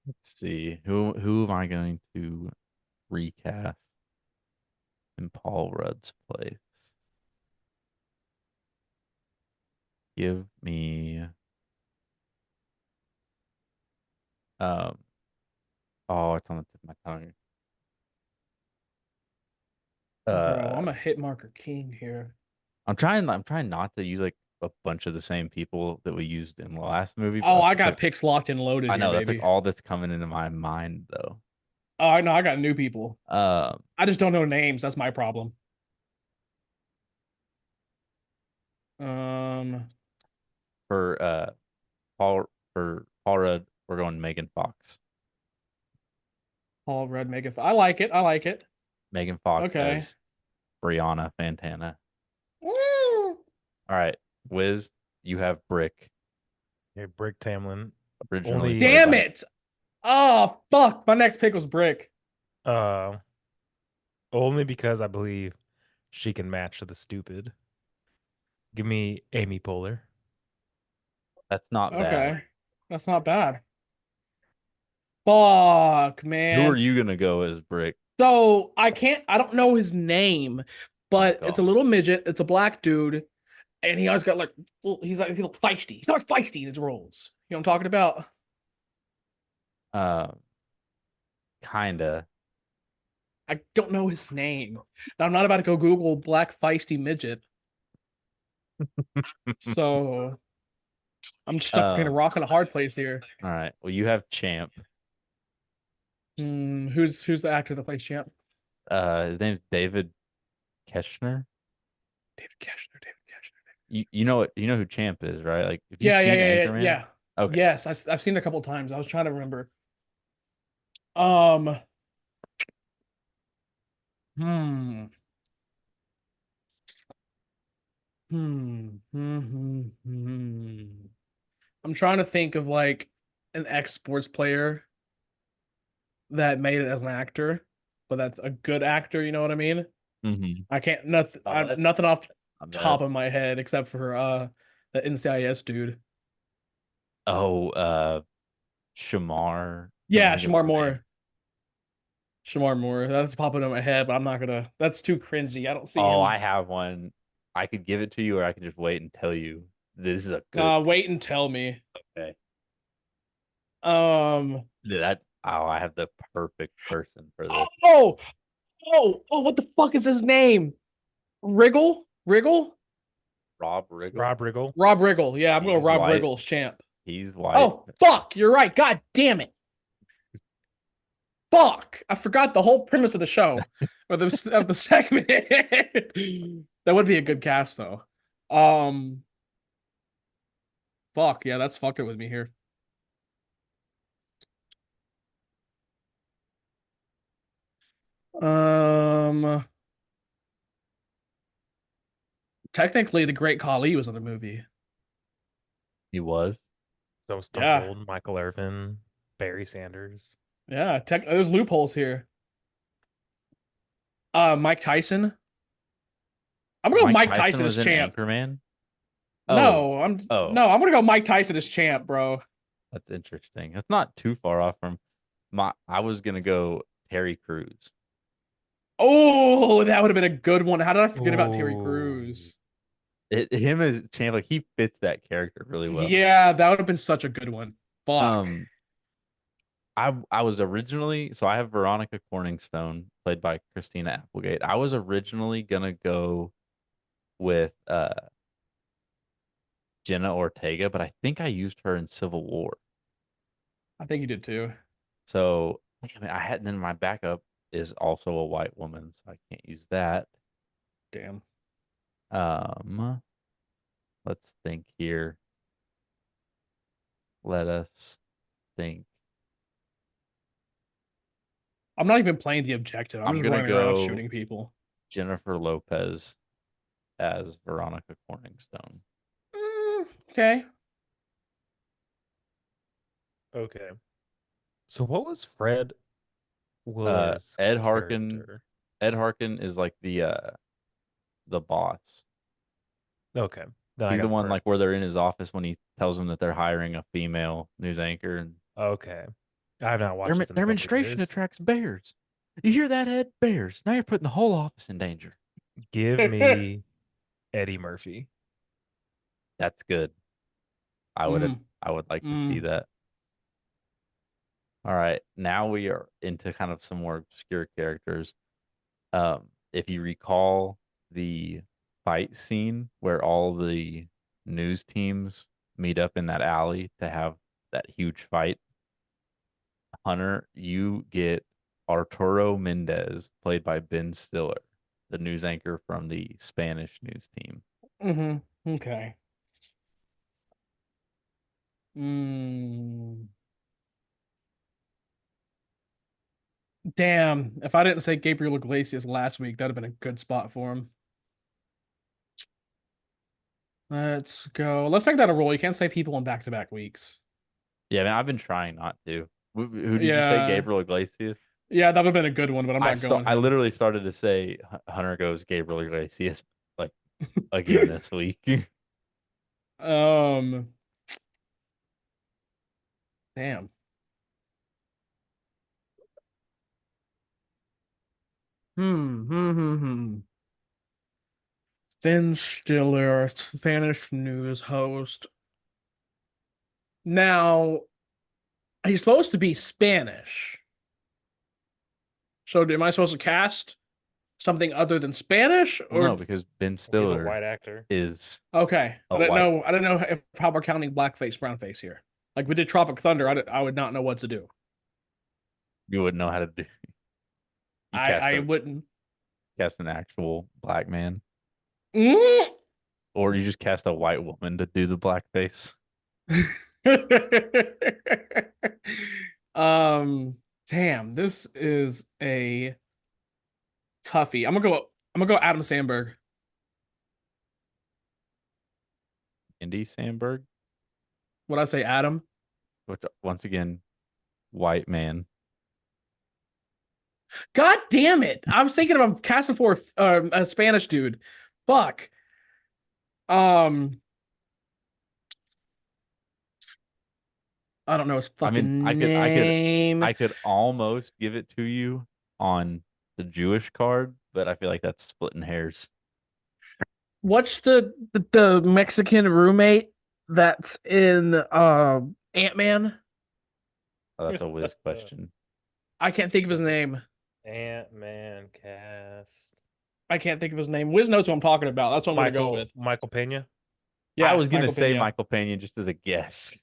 Let's see. Who am I going to recast in Paul Rudd's place? Give me um oh, it's on the tip of my tongue. Bro, I'm Uh a hit marker king here. I'm trying not to use like a bunch of the same people that we used in the last movie, Oh, but I that's got like picks locked and loaded I here, know that's like baby. all that's coming into my mind though. Oh, I know I got new people. Um I just don't know names. That's my problem. Um, for Paul Rudd, we're going Megan Fox. Paul Rudd, Megan. I like it. I like it. Megan Fox Okay. as Brianna Fantana. Woo! All right, Wiz, you have Brick, Yeah, Brick Tamlin. originally Only played Damn by it! Oh fuck! My next pick was Brick. uh only because I believe she can match the stupid. Give me Amy Poehler. That's not bad. Okay, that's not bad. Fuck, Who are man. you gonna go as Brick? So I can't. I don't know his name, Oh but it's a God. little midget. It's a black dude, and he always got like. He's like feisty. He's not feisty in his roles. You know what I'm talking about? Um, kinda. I don't know his name. And I'm not about to go Google black feisty midget. So I'm stuck between a Um, rock and a hard place here. all right. Well, you have Champ. Who's the actor that plays Champ? His name's David Keschner. David Keschner. David Keschner. You know who Champ is, right? Like, have you Yeah, yeah, seen yeah, yeah, Anchorman? yeah. Okay. Yes, I've seen it a couple times. I was trying to remember. Um, hmm, I'm trying to think of like an ex-sports player that made it as an actor, but that's a good actor. You know what I mean? Mm-hmm. I can't Oh, that's nothing off the not bad. top of my head except for the NCIS dude. Oh, Shamar. Can't Yeah, think of his Shamar name. Moore. Shamar Moore. That's popping in my head, but I'm not gonna. That's too cringy. I don't see Oh, him. I have one. I could give it to you, or I could just wait and tell you. This is a good Wait and tell me. pick. Um. I have the perfect person for this. Oh, what the fuck is his name? Riggle? Rob Riggle. Rob Riggle. Rob Riggle. Yeah, I'm going He's Rob white. Riggle's champ. He's white. Oh, fuck. You're right. God damn it. Fuck. I forgot the whole premise of the show or the segment. That would be a good cast though. Um, fuck. Yeah, that's fucking with me here. Um, technically, the Great Khali was in the movie. He was. So Stone Yeah, Cold, Michael Irvin, Barry Sanders. yeah. There's loopholes here. Mike Tyson. I'm gonna go Mike Mike Tyson Tyson as was in champ. Anchorman. Oh, No, I'm oh, no, I'm gonna go Mike Tyson as champ, bro. that's interesting. That's not too far off from my. I was gonna go Terry Crews. Oh, that would have been a good one. How did I forget about Terry Ooh. Crews? Him as champ, like he fits that character really well. Yeah, that would have been such a good one. Fuck. Um, I was originally so I have Veronica Corningstone played by Christina Applegate. I was originally gonna go with Jenna Ortega, but I think I used her in Civil War. I think you did too. So damn it, I had then my backup is also a white woman, so I can't use that. Damn. Um, let's think here. Let us think. I'm not even playing the objective. I'm I'm just gonna running around go shooting people. Jennifer Lopez as Veronica Corningstone. Okay. Okay. So what was Fred Willard's Ed Harkin. character? Ed Harkin is like the boss. Okay. Then I He's got the the one part. like where they're in his office when he tells them that they're hiring a female news anchor and Okay. I have not watched their this in a their couple of administration years. attracts bears. You hear that, Ed? Bears. Now you're putting the whole office in danger. Give me Eddie Murphy. That's good. I would Mm, I would like to see mm. that. All right, now we are into kind of some more obscure characters. If you recall the fight scene where all the news teams meet up in that alley to have that huge fight, Hunter, you get Arturo Mendez, played by Ben Stiller, the news anchor from the Spanish news team. Okay. Mm. Damn. If I didn't say Gabriel Iglesias last week, that'd have been a good spot for him. Let's go. Let's make that a rule. You can't say people in back-to-back weeks. Yeah, man, I've been trying not to. Who did you say? Yeah. Gabriel Iglesias? Yeah, that would have been a good one, but I'm not going I him. literally started to say Hunter goes Gabriel Iglesias like again this week. Um, damn. Hmm. Ben Stiller, Spanish news host. Now, he's supposed to be Spanish. So am I supposed to cast something other than Spanish Well, no, or because Ben He's a Stiller white actor. is okay. a white. I didn't know if how we're counting blackface, brownface here. Like we did Tropic Thunder, I would not know what to do. You wouldn't know how to do. You cast I a wouldn't. cast an actual black man, Mm. or you just cast a white woman to do the blackface. um, damn, this is a toughie. I'm gonna go Adam Sandberg. Andy Samberg, What I say, Adam? which once again, white man. God damn it! I was thinking of casting for a Spanish dude. Fuck. Um, I don't know his I mean, fucking name. I could almost give it to you on the Jewish card, but I feel like that's splitting hairs. What's the Mexican roommate that's in Ant-Man? Oh, that's a whiz question. I can't think of his name. Ant-Man cast. I can't think of his name. Wiz knows who I'm talking about. That's what I'm gonna go with. Michael Pena. I Yeah, was gonna Michael say Pena. Michael Pena just as a guess,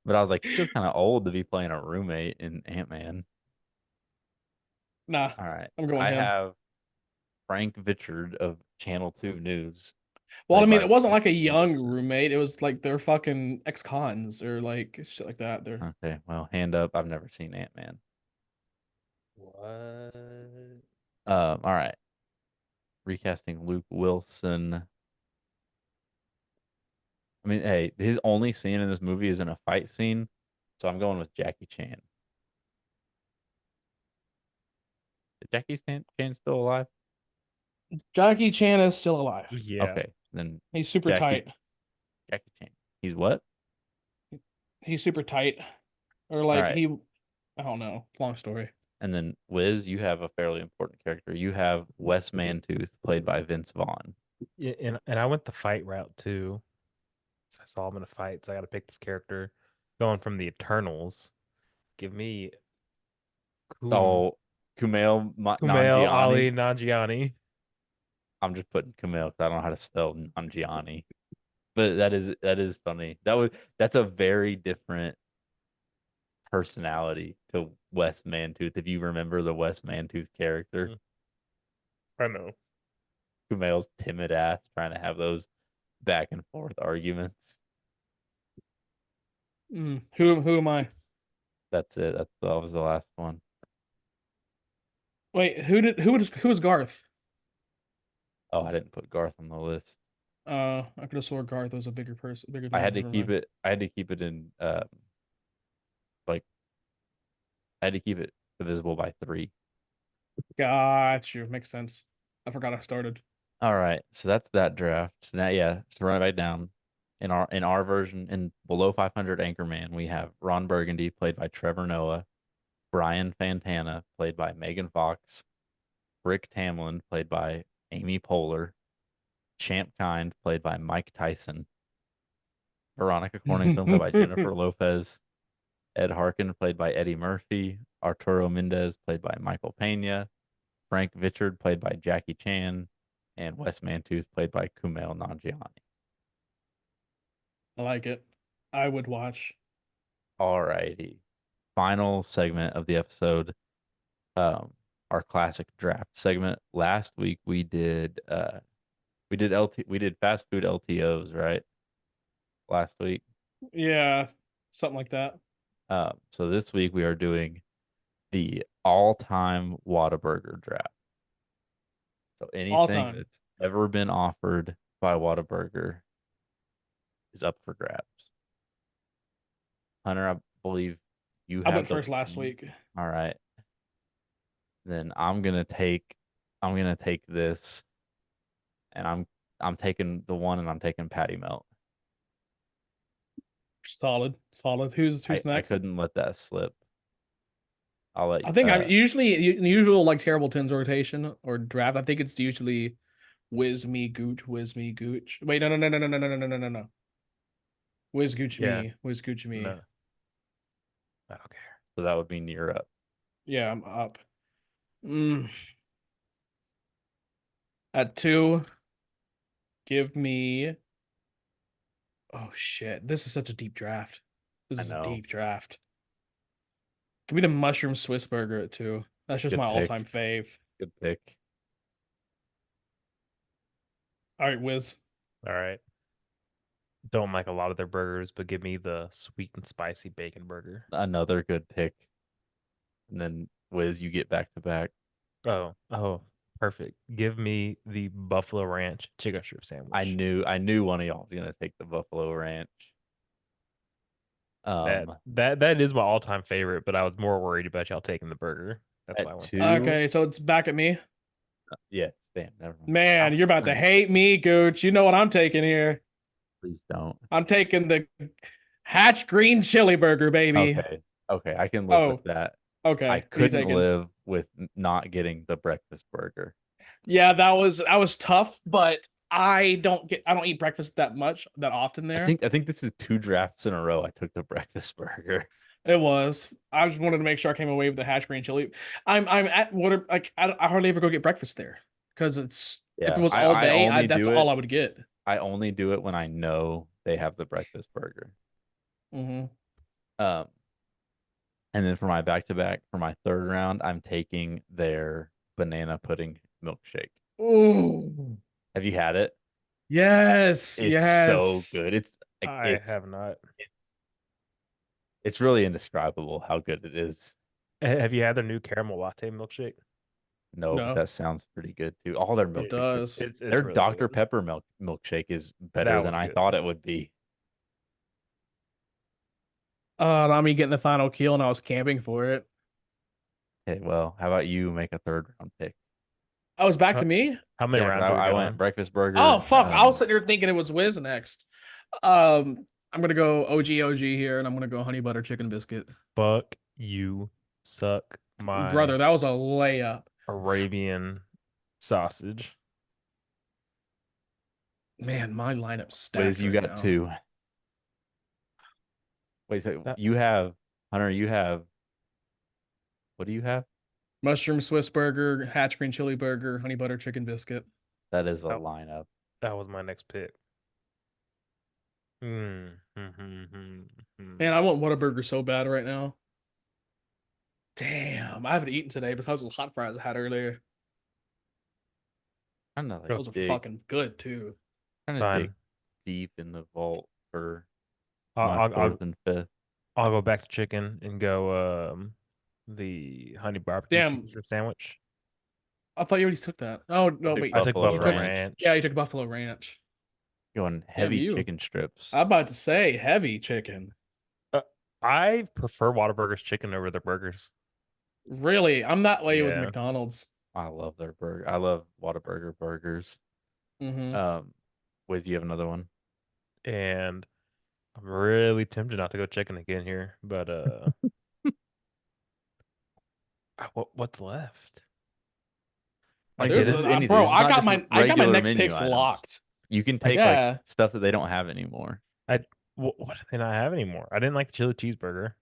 but I was like, he feels kind of old to be playing a roommate in Ant-Man. Nah, All right, I'm going I him. have Frank Vichard of Channel 2 News, Well, I played mean, by it wasn't like Luke a young Wilson. roommate. It was like they're fucking ex-cons or like shit like that. They're Okay, well, hand up. I've never seen Ant-Man. What? All right, recasting Luke Wilson. I mean, hey, his only scene in this movie is in a fight scene, so I'm going with Jackie Chan. Is Chan still alive? Jackie Chan is still alive. Yeah. Okay, then He's super Jackie tight. Jackie Chan. He's what? He's super tight. Or All like right, I don't know. Long story. and then Wiz, you have a fairly important character. You have Wes Mantooth, played by Vince Vaughn. Yeah, and I went the fight route too. I saw him in a fight, so I got to pick this character. going from the Eternals. Give me Oh, Kumail Kumail Nanjiani. Ali Nanjiani. I'm just putting Kumail because I don't know how to spell Nanjiani. But that is funny. That's a very different personality to Wes Mantooth. If you remember the Wes Mantooth character, I know. Kumail's timid ass trying to have those back and forth arguments. Who am I? That's it. That was the last one. Wait, who was Garth? Oh, I didn't put Garth on the list. I could have swore Garth was a bigger person, bigger than I him. had to Never keep mind. it. I had to keep it in. Like I had to keep it divisible by 3. Got you. Makes sense. I forgot I started. All right, so that's that draft. So now, yeah, so run it back down. In our version, in below 500 Anchorman, we have Ron Burgundy, played by Trevor Noah, Brian Fantana, played by Megan Fox, Rick Tamlin, played by Amy Poehler, Champ Kind, played by Mike Tyson, Veronica Corningstone, played by Jennifer Lopez, Ed Harkin, played by Eddie Murphy, Arturo Mendez, played by Michael Pena, Frank Vichard, played by Jackie Chan, and Wes Mantooth, played by Kumail Nanjiani. I like it. I would watch. All righty. Final segment of the episode, our classic draft segment. Last week we did fast food LTOs, right? Last week. Yeah, something like that. So this week we are doing the all-time Whataburger draft. So All anything time. that's ever been offered by Whataburger is up for grabs. Hunter, I believe you I have went the first last lead. week. All right. Then I'm gonna take this, and I'm taking the one, and I'm taking Patty Melt. Solid, solid. Who's I next? couldn't let that slip. I'll let I think I'm usually in the usual like terrible tens rotation or draft. I think it's usually whiz me gooch, whiz me gooch. Wait, no. Whiz gooch Yeah. me, whiz gooch me. No. Okay. so that would mean you're up. Yeah, I'm up. Mm. At 2, give me. Oh shit, this is such a deep draft. This I is a know. deep draft. Give me the mushroom Swiss burger at 2. That's just Good my pick. all-time fave. Good pick. All right, whiz. All right. Don't like a lot of their burgers, but give me the sweet and spicy bacon burger. Another good pick. And then Wiz, you get back to back. Oh, perfect. Give me the buffalo ranch chicken strip I sandwich. knew one of y'all was gonna take the Buffalo Ranch. That Um, that that is my all-time favorite, but I was more worried about y'all taking the burger. That's why I at went that. 2, Okay, so it's back at me. yes, damn, never mind. Man, you're about to hate me, Gooch. You know what I'm taking here. Please don't. I'm taking the Hatch Green Chili Burger, baby. Okay, okay, I can live with Oh, that. I okay. What are you couldn't taking? live with not getting the breakfast burger. Yeah, that was tough, but I don't eat breakfast that often there. I think this is 2 drafts in a row. I took the breakfast burger. It was. I just wanted to make sure I came away with the Hatch Green Chili. I'm at what like I hardly ever go get breakfast there because it's if it Yeah, was all I day, only that's do all it. I would get. I only do it when I know they have the breakfast burger. Hmm. Um, and then for my back to back for my third round, I'm taking their banana pudding milkshake. Ooh. Have you had it? Yes, It's so yes. good. It's like I have not. it's really indescribable how good it is. Have you had their new caramel latte milkshake? No, but No, that sounds pretty good too. All their it milkshakes, does. It's their really Dr. good. Pepper milkshake is better That than was I good. thought it would be. Not me getting the final kill and I was camping for it. Okay, well, how about you make a third round pick? Oh, it's back How, to me? how many Yeah, because rounds are we I went going? breakfast Oh burger. fuck. I was sitting here thinking it was Wiz next. I'm gonna go OG here and I'm gonna go honey butter chicken biscuit. Fuck you, suck my Brother, that was a layup. Arabian sausage. Man, my lineup's Wiz, stacked you right got now. 2. Wait, so That you have Hunter, you have what do you have? Mushroom Swiss burger, hatch green chili burger, honey butter chicken biscuit. That is a that, lineup. that was my next pick. Hmm. Hmm, hmm, hmm, hmm. Man, I want Whataburger so bad right now. Damn, I haven't eaten today besides those hot fries I had earlier. Trying to like Those are dig fucking good too. trying to dig Fine. deep in the vault for I'll, my I'll fourth I'll and fifth. I'll go back to chicken and go the honey barbecue chicken Damn, strip sandwich. I thought you already took that. Oh I no, took wait. I took Buffalo You Buffalo took Ranch. yeah, Ranch you took Buffalo Ranch. Going Damn heavy you. chicken strips. I'm about to say heavy chicken. Uh, I prefer Whataburger's chicken over their burgers. Really, I'm that way with Yeah. McDonald's. I love their burger. I love Whataburger burgers. Mm-hmm. Wiz, you have another one? And I'm really tempted not to go chicken again here, but what's left? I Like get There's this it. is anything. bro, This is not just I got my regular next menu picks items. locked. You can Like, take like yeah. stuff that they don't have anymore. What do they not have anymore? I didn't like the chili cheeseburger.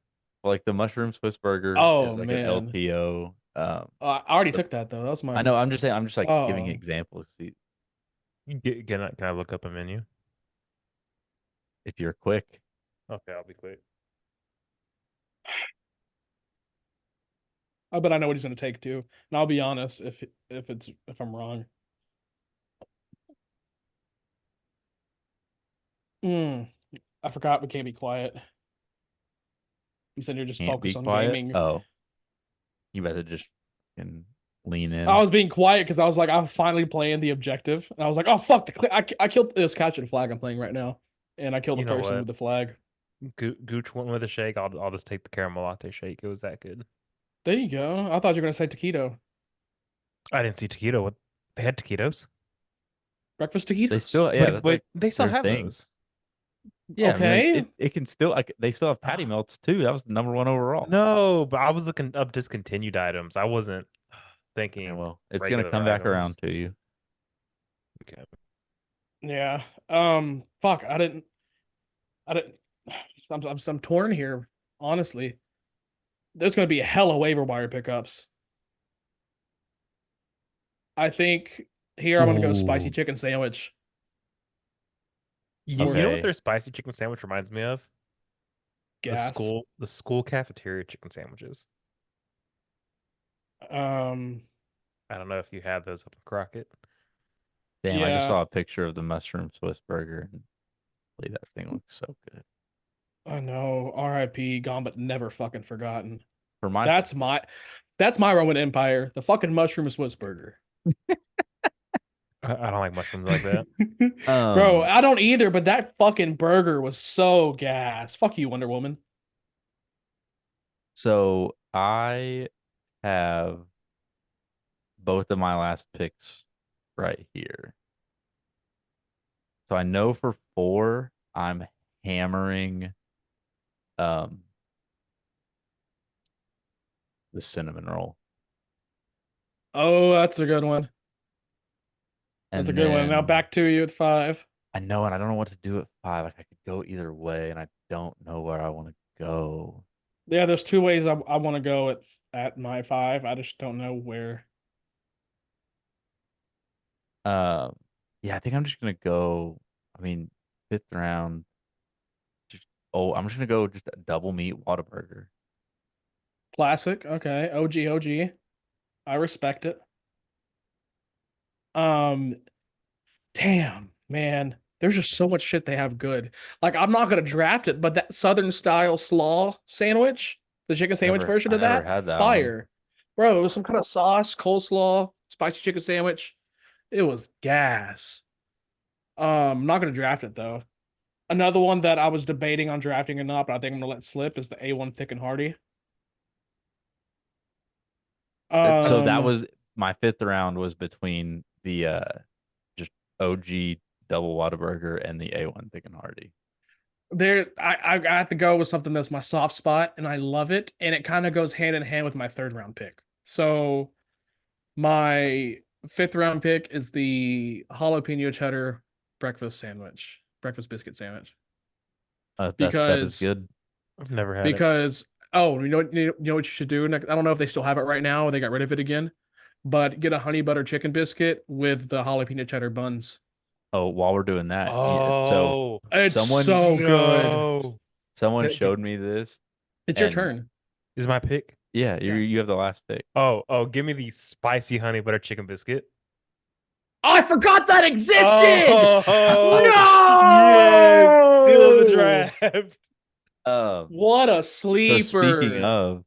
Like the mushroom Swiss burger Oh is like an man. LTO. I already The- took that though. That was my I know. I'm just saying. I'm just like giving oh. examples. See, Can I look up a menu? if you're quick, Okay, I'll be quick. I bet I know what he's gonna take too. And I'll be honest if I'm wrong. Hmm. I forgot we can't be quiet. You said you're just can't be focused on quiet. gaming. Oh, you better just can lean I in. was being quiet because I was finally playing the objective, and I was like, "Oh fuck! I killed this captured flag I'm playing right now, and I killed the You know person what? with the flag." Gooch went with a shake. I'll just take the caramel latte shake. It was that good. There you go. I thought you were gonna say taquito. I didn't see taquito. What they had taquitos, Breakfast They taquitos. still, yeah, that's but like they still their have thing. those. Yeah, I mean, like Okay. it can still like they still have patty melts too. That was the number one overall. No, but I was looking up discontinued items. I wasn't Okay, thinking well, it's gonna regular come back around items. to you. Okay. Yeah. Fuck. I didn't. I'm torn here. Honestly, there's gonna be a hell of waiver wire pickups. I think here I'm gonna go spicy Ooh, chicken sandwich. You know For what okay. their spicy chicken sandwich reminds me of? gas. The school cafeteria chicken sandwiches. Um, I don't know if you have those up in Crockett. Damn, I just yeah, saw a picture of the mushroom Swiss burger and believe that thing looks so good. I know. R.I.P. Gone but never fucking forgotten. For my That's my that's my Roman Empire. The fucking mushroom Swiss burger. I don't like mushrooms like that. Bro, um I don't either, but that fucking burger was so gas. Fuck you, Wonder Woman. so I have both of my last picks right here. So I know for four, I'm hammering um the cinnamon roll. Oh, that's a good one. That's a And good one. Now then back to you at 5. I know, and I don't know what to do at five. Like I could go either way, and I don't know where I want to go. Yeah, there's two ways I want to go at my 5. I just don't know where. Um, yeah, I think I'm just gonna go. I mean, fifth round. Just I'm just gonna go just a double meat Whataburger. Classic. Okay. OG. I respect it. Um, damn, man. There's just so much shit they have good. Like, I'm not gonna draft it, but that Southern style slaw sandwich, the chicken sandwich version I of never that, had that one. fire. Bro, it was some kind of sauce, coleslaw, spicy chicken sandwich. It was gas. I'm not gonna draft it though. Another one that I was debating on drafting or not, but I think I'm gonna let slip is the A1 thick and hearty. So that Um, was my fifth round was between the just OG double Whataburger and the A1 thick and hearty. I have to go with something that's my soft spot, and I love it, and it kind of goes hand in hand with my third round pick. So my fifth round pick is the jalapeno cheddar breakfast biscuit sandwich, That is because good. I've never had it. because you know what you should do? I don't know if they still have it right now or they got rid of it again, but get a honey butter chicken biscuit with the jalapeno cheddar buns. Oh, while we're doing that, yeah. So Oh It's someone so good. no! someone Get, showed me this, It's your and turn. is my pick? yeah, Yeah. you have the last pick. Oh, give me the spicy honey butter chicken biscuit. Oh, I forgot that existed. Oh, yes, steal the No! draft. Um, What a so speaking sleeper. of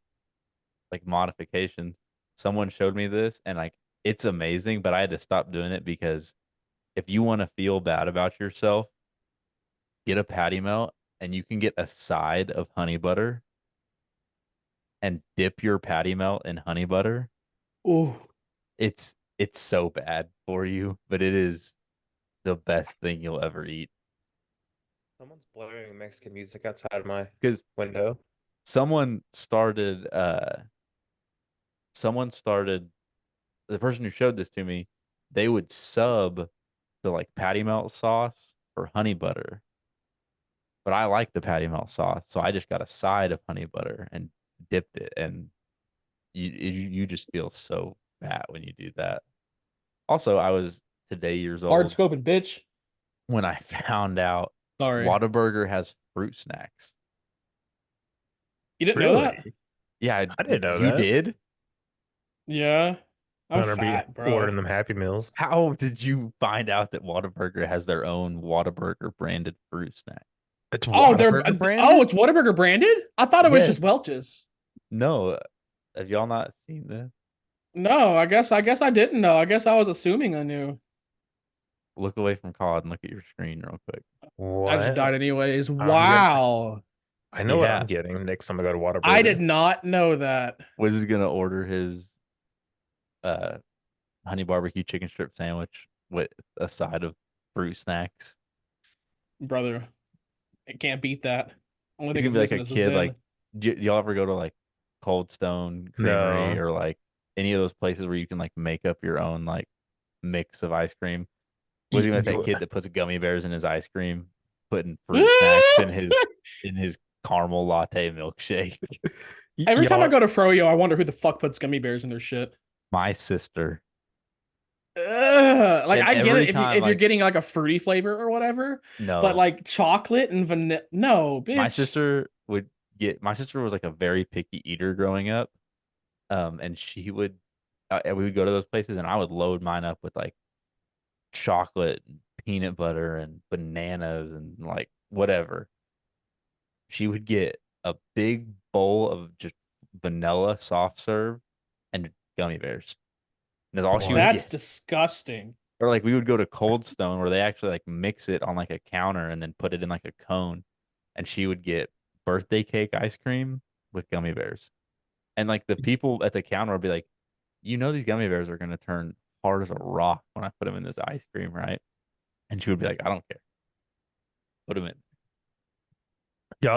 like modifications, someone showed me this, and like it's amazing, but I had to stop doing it because if you want to feel bad about yourself, get a patty melt, and you can get a side of honey butter and dip your patty melt in honey butter. Ooh. It's so bad for you, but it is the best thing you'll ever eat. Someone's blaring Mexican music outside my Because window. someone started someone started the person who showed this to me, they would sub the like patty melt sauce for honey butter. But I like the patty melt sauce, so I just got a side of honey butter and dipped it, and you just feel so fat when you do that. Also, I was today years Hard old scoping, bitch. when I found out Sorry. Whataburger has fruit snacks. You didn't know that? Really? Yeah, I didn't know you that. did? Yeah. I'm Gonna be fat, bro. ordering them Happy Meals. How did you find out that Whataburger has their own Whataburger branded fruit snack? It's Oh, Whataburger branded? it's Whataburger branded? I thought it was just Yes. Welch's. No, have y'all not seen this? No, I guess I didn't know. I guess I was assuming I knew. Look away from COD and look at your screen real quick. I just What? died anyways. I'm gonna. Wow. I know what I'm Yeah, getting next time I go to I did Whataburger. not know that. Wiz is gonna order his uh honey barbecue chicken strip sandwich with a side of fruit snacks. Brother, I can't beat that. Only He's thing gonna it's be like missing a is a kid. Like, Zen. do y'all ever go to like Cold Stone Creamery No. or like any of those places where you can like make up your own like mix of ice cream? Was he like that You, kid that puts gummy bears in his ice cream, putting fruit snacks in his caramel latte milkshake? Every time I y'all, go to Froyo, I wonder who the fuck puts gummy bears in their shit. My sister. Ugh. Like And I get every it time, if you're like, getting like a fruity flavor or whatever, but no, like chocolate and vanilla, no, my bitch. sister would my sister was like a very picky eater growing up. And she would, and we would go to those places and I would load mine up with like chocolate, and peanut butter, and bananas and like whatever. She would get a big bowl of just vanilla soft serve and gummy bears. And that's all she would what? That's get. disgusting. Or like we would go to Cold Stone where they actually like mix it on like a counter and then put it in like a cone. And she would get birthday cake ice cream with gummy bears. And like the people at the counter would be like, you know, these gummy bears are going to turn hard as a rock when I put them in this ice cream, right? And she would be like, I don't care. Put them in.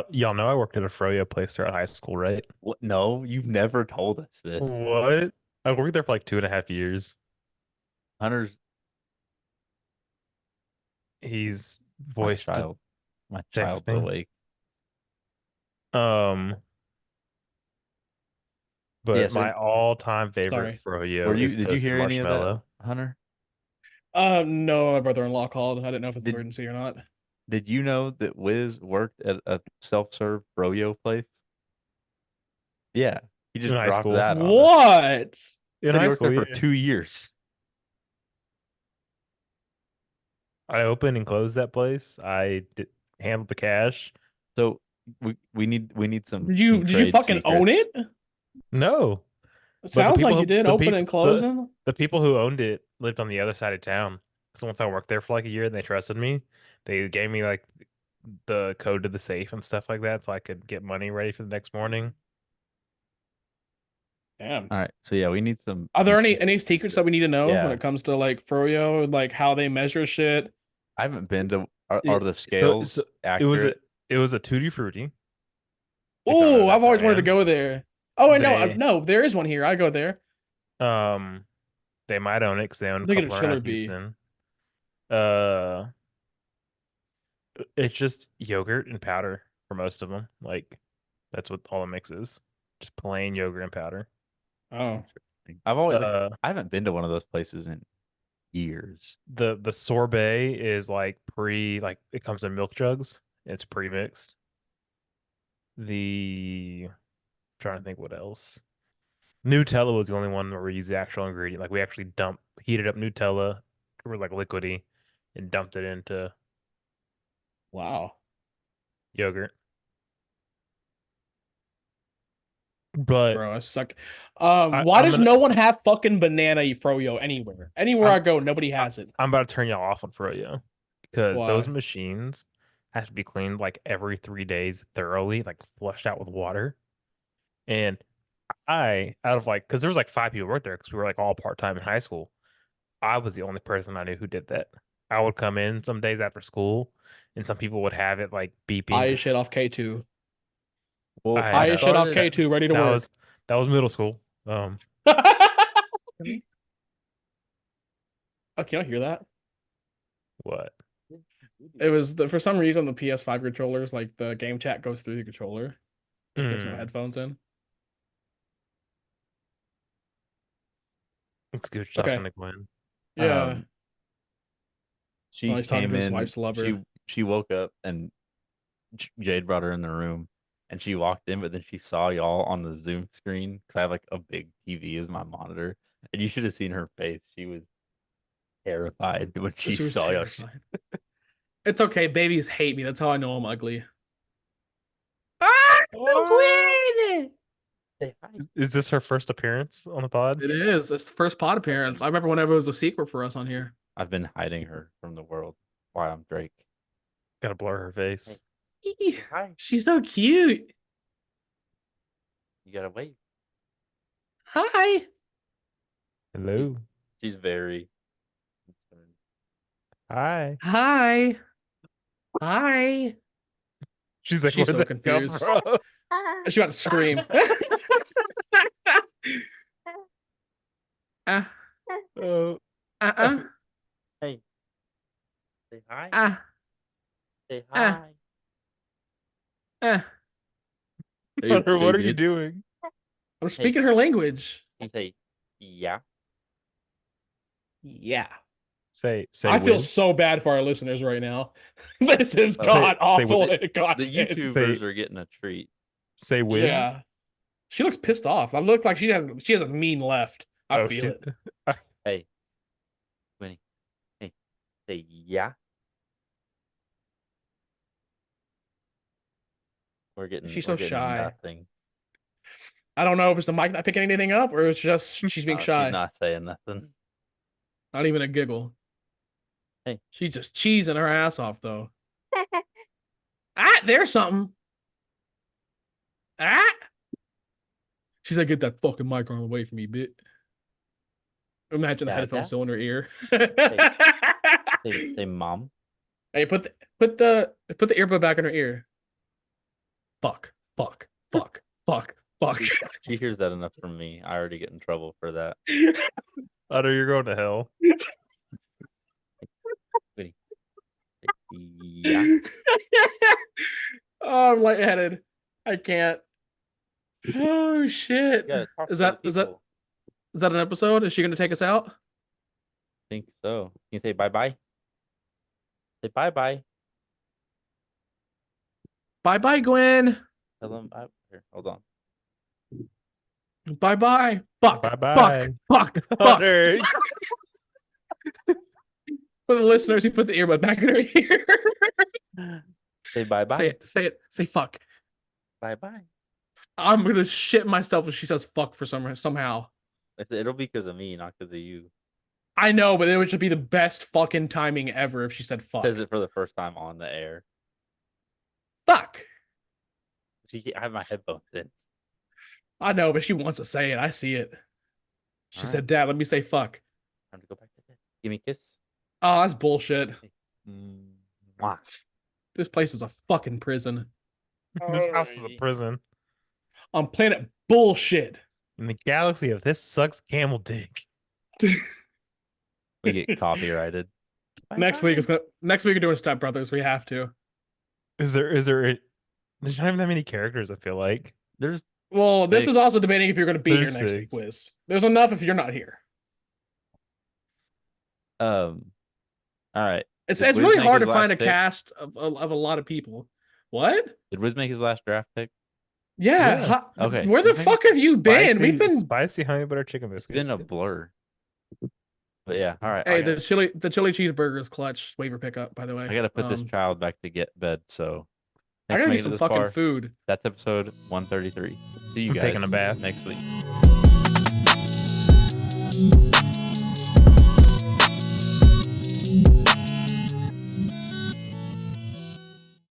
Y'all know I worked at a Froyo place throughout high school, right? What? No, you've never told us this. What? I worked there for like 2.5 years. Hunter's He's my voiced child. My child's texting. awake. Um, Yeah, but so my all-time favorite Sorry. were Froyo you is did you toasted hear any of that, marshmallow. Hunter? No, my brother-in-law called. I didn't know if it's Did emergency or not. did you know that Wiz worked at a self-serve froyo place? Yeah. He In just high dropped school. that on us. What? He In said he high worked there school, for yeah. 2 years. I opened and closed that place. Handled the cash. So we need Did some you trade fucking own secrets. it? No, It but sounds like you did, open and closing. the people who owned it lived on the other side of town. So once I worked there for like a year and they trusted me, they gave me like the code to the safe and stuff like that so I could get money ready for the next morning. Damn. All right. So yeah, we need Are some there trade any secrets that we need to secrets. know when Yeah. it comes to like Froyo, like how they measure shit? I haven't been to are It, the so scales it was a accurate? Tutti Frutti. If y'all know Oh, that I've always wanted to brand. go there. Oh, I know. They No, there is one here. I go there. um they might own it because they own a Look at a couple Chiller around Bee. Houston. Uh it's just yogurt and powder for most of them. Like That's what all the mix is. Just plain yogurt and powder. Oh, I've always like, Uh, I haven't been to one of those places in years. the sorbet is like it comes in milk jugs. It's pre-mixed. I'm trying to think what else. Nutella was the only one where we use the actual ingredient. Like we actually heated up Nutella, or like liquidy, and dumped it into wow. yogurt. But Bro, I suck. I, Why I'm does gonna no one have fucking banana froyo anywhere? Anywhere I'm I go, nobody I, has it. I'm about to turn y'all off on Froyo because those Why? machines have to be cleaned like every 3 days thoroughly, like flushed out with water. And out of like, because there was like 5 people worked there because we were like all part time in high school. I was the only person I knew who did that. I would come in some days after school, and some people would have it like beeping. I shit off K2. Well, I I shit off started. K2, ready to That work. was that was middle school. Oh, can I hear that? What? It was for some reason the PS5 controllers, like the game chat goes through the controller if there's no headphones in. It's Gooch Okay. talking to Gwen. Yeah. Um, Oh, she he's talking came to his in. wife's lover. She woke up and Jade brought her in the room, and she walked in, but then she saw y'all on the Zoom screen because I have like a big TV as my monitor, and you should have seen her face. She was terrified when she She was saw y'all. terrified. It's okay. Babies hate me. That's how I know I'm ugly. What? Say hi. Is this her first appearance on the pod? It is. It's the first pod appearance. I remember whenever it was a secret for us on here. I've been hiding her from the world while I'm Drake. Gotta blur her face. Hi. She's so cute. You gotta wait. Hi. Hello. She's very concerned. Hi. Hi. Hi. She's like, She's where'd so that come confused. from? She's about to scream. uh, Oh, uh, Hey, say hi. uh, Say uh, hi. uh. Hunter, what are you Good. doing? I'm speaking her language. You say yeah. Yeah. Say I feel whiz. so bad for our listeners right now. This is Say- god awful The content. YouTubers are getting a treat. Say whiz. Yeah. She looks pissed off. I look like she has a mean left. I Oh, feel it. Hey, Winnie. Hey, say yeah. She's we're so getting shy. nothing. I don't know if it's the mic not picking anything up or it's just she's being No, shy. she's not saying nothing. Not even a giggle. Hey. She's just cheesing her ass off though. There's something. She's like, get that fucking mic arm away from me, bitch. Imagine the Dada? headphones still in her ear. Say mom. Hey, put the earbud back in her ear. Fuck. She hears that enough from me. I already get in trouble for that. Hunter, you're going to hell. Winnie. Say yeah. Oh, I'm lightheaded. I can't. Oh shit. You gotta talk Is to the that people. an episode? Is she gonna take us out? I think so. Can you say bye bye? Say bye bye. Bye bye, Gwen. Tell them here. Hold on. Bye bye. Fuck. Bye-bye. Fuck. Hunter. For the listeners, he put the earbud back in her ear. Say bye bye. Say it. Say fuck. Bye bye. I'm gonna shit myself if she says fuck for somehow. It'll be because of me, not because of you. I know, but it would just be the best fucking timing ever if she said fuck. Says it for the first time on the air. Fuck. I have my headphones in. I know, but she wants to say it. I see it. She All said, right. Dad, let me say fuck. Time to go back to bed. Give me a kiss. Oh, that's bullshit. Mwah. This place is a fucking prison. This house is a prison. On planet bullshit. In the galaxy of this sucks camel dick. We get copyrighted. Next week we're doing Step Brothers. We have to. Is there There's not even that many characters, I feel like. There's Well, this 6. is also debating if you're going to be here There's next 6. week, Wiz. There's enough if you're not here. All right. It's Did Wiz really make hard his to find last a pick? cast of a lot of people. What? Did Wiz make his last draft pick? Yeah. Yeah. Okay. Where the He's making- fuck have you been? We've been. spicy honey butter chicken It's biscuit. been a blur. But yeah, all right. Hey, I the gotta, chili cheeseburger is clutch waiver pickup, by the way. I gotta put this child back to get bed. So I thanks for gotta get making it some this fucking far. food. That's episode 133. See you I'm guys taking a bath. next week.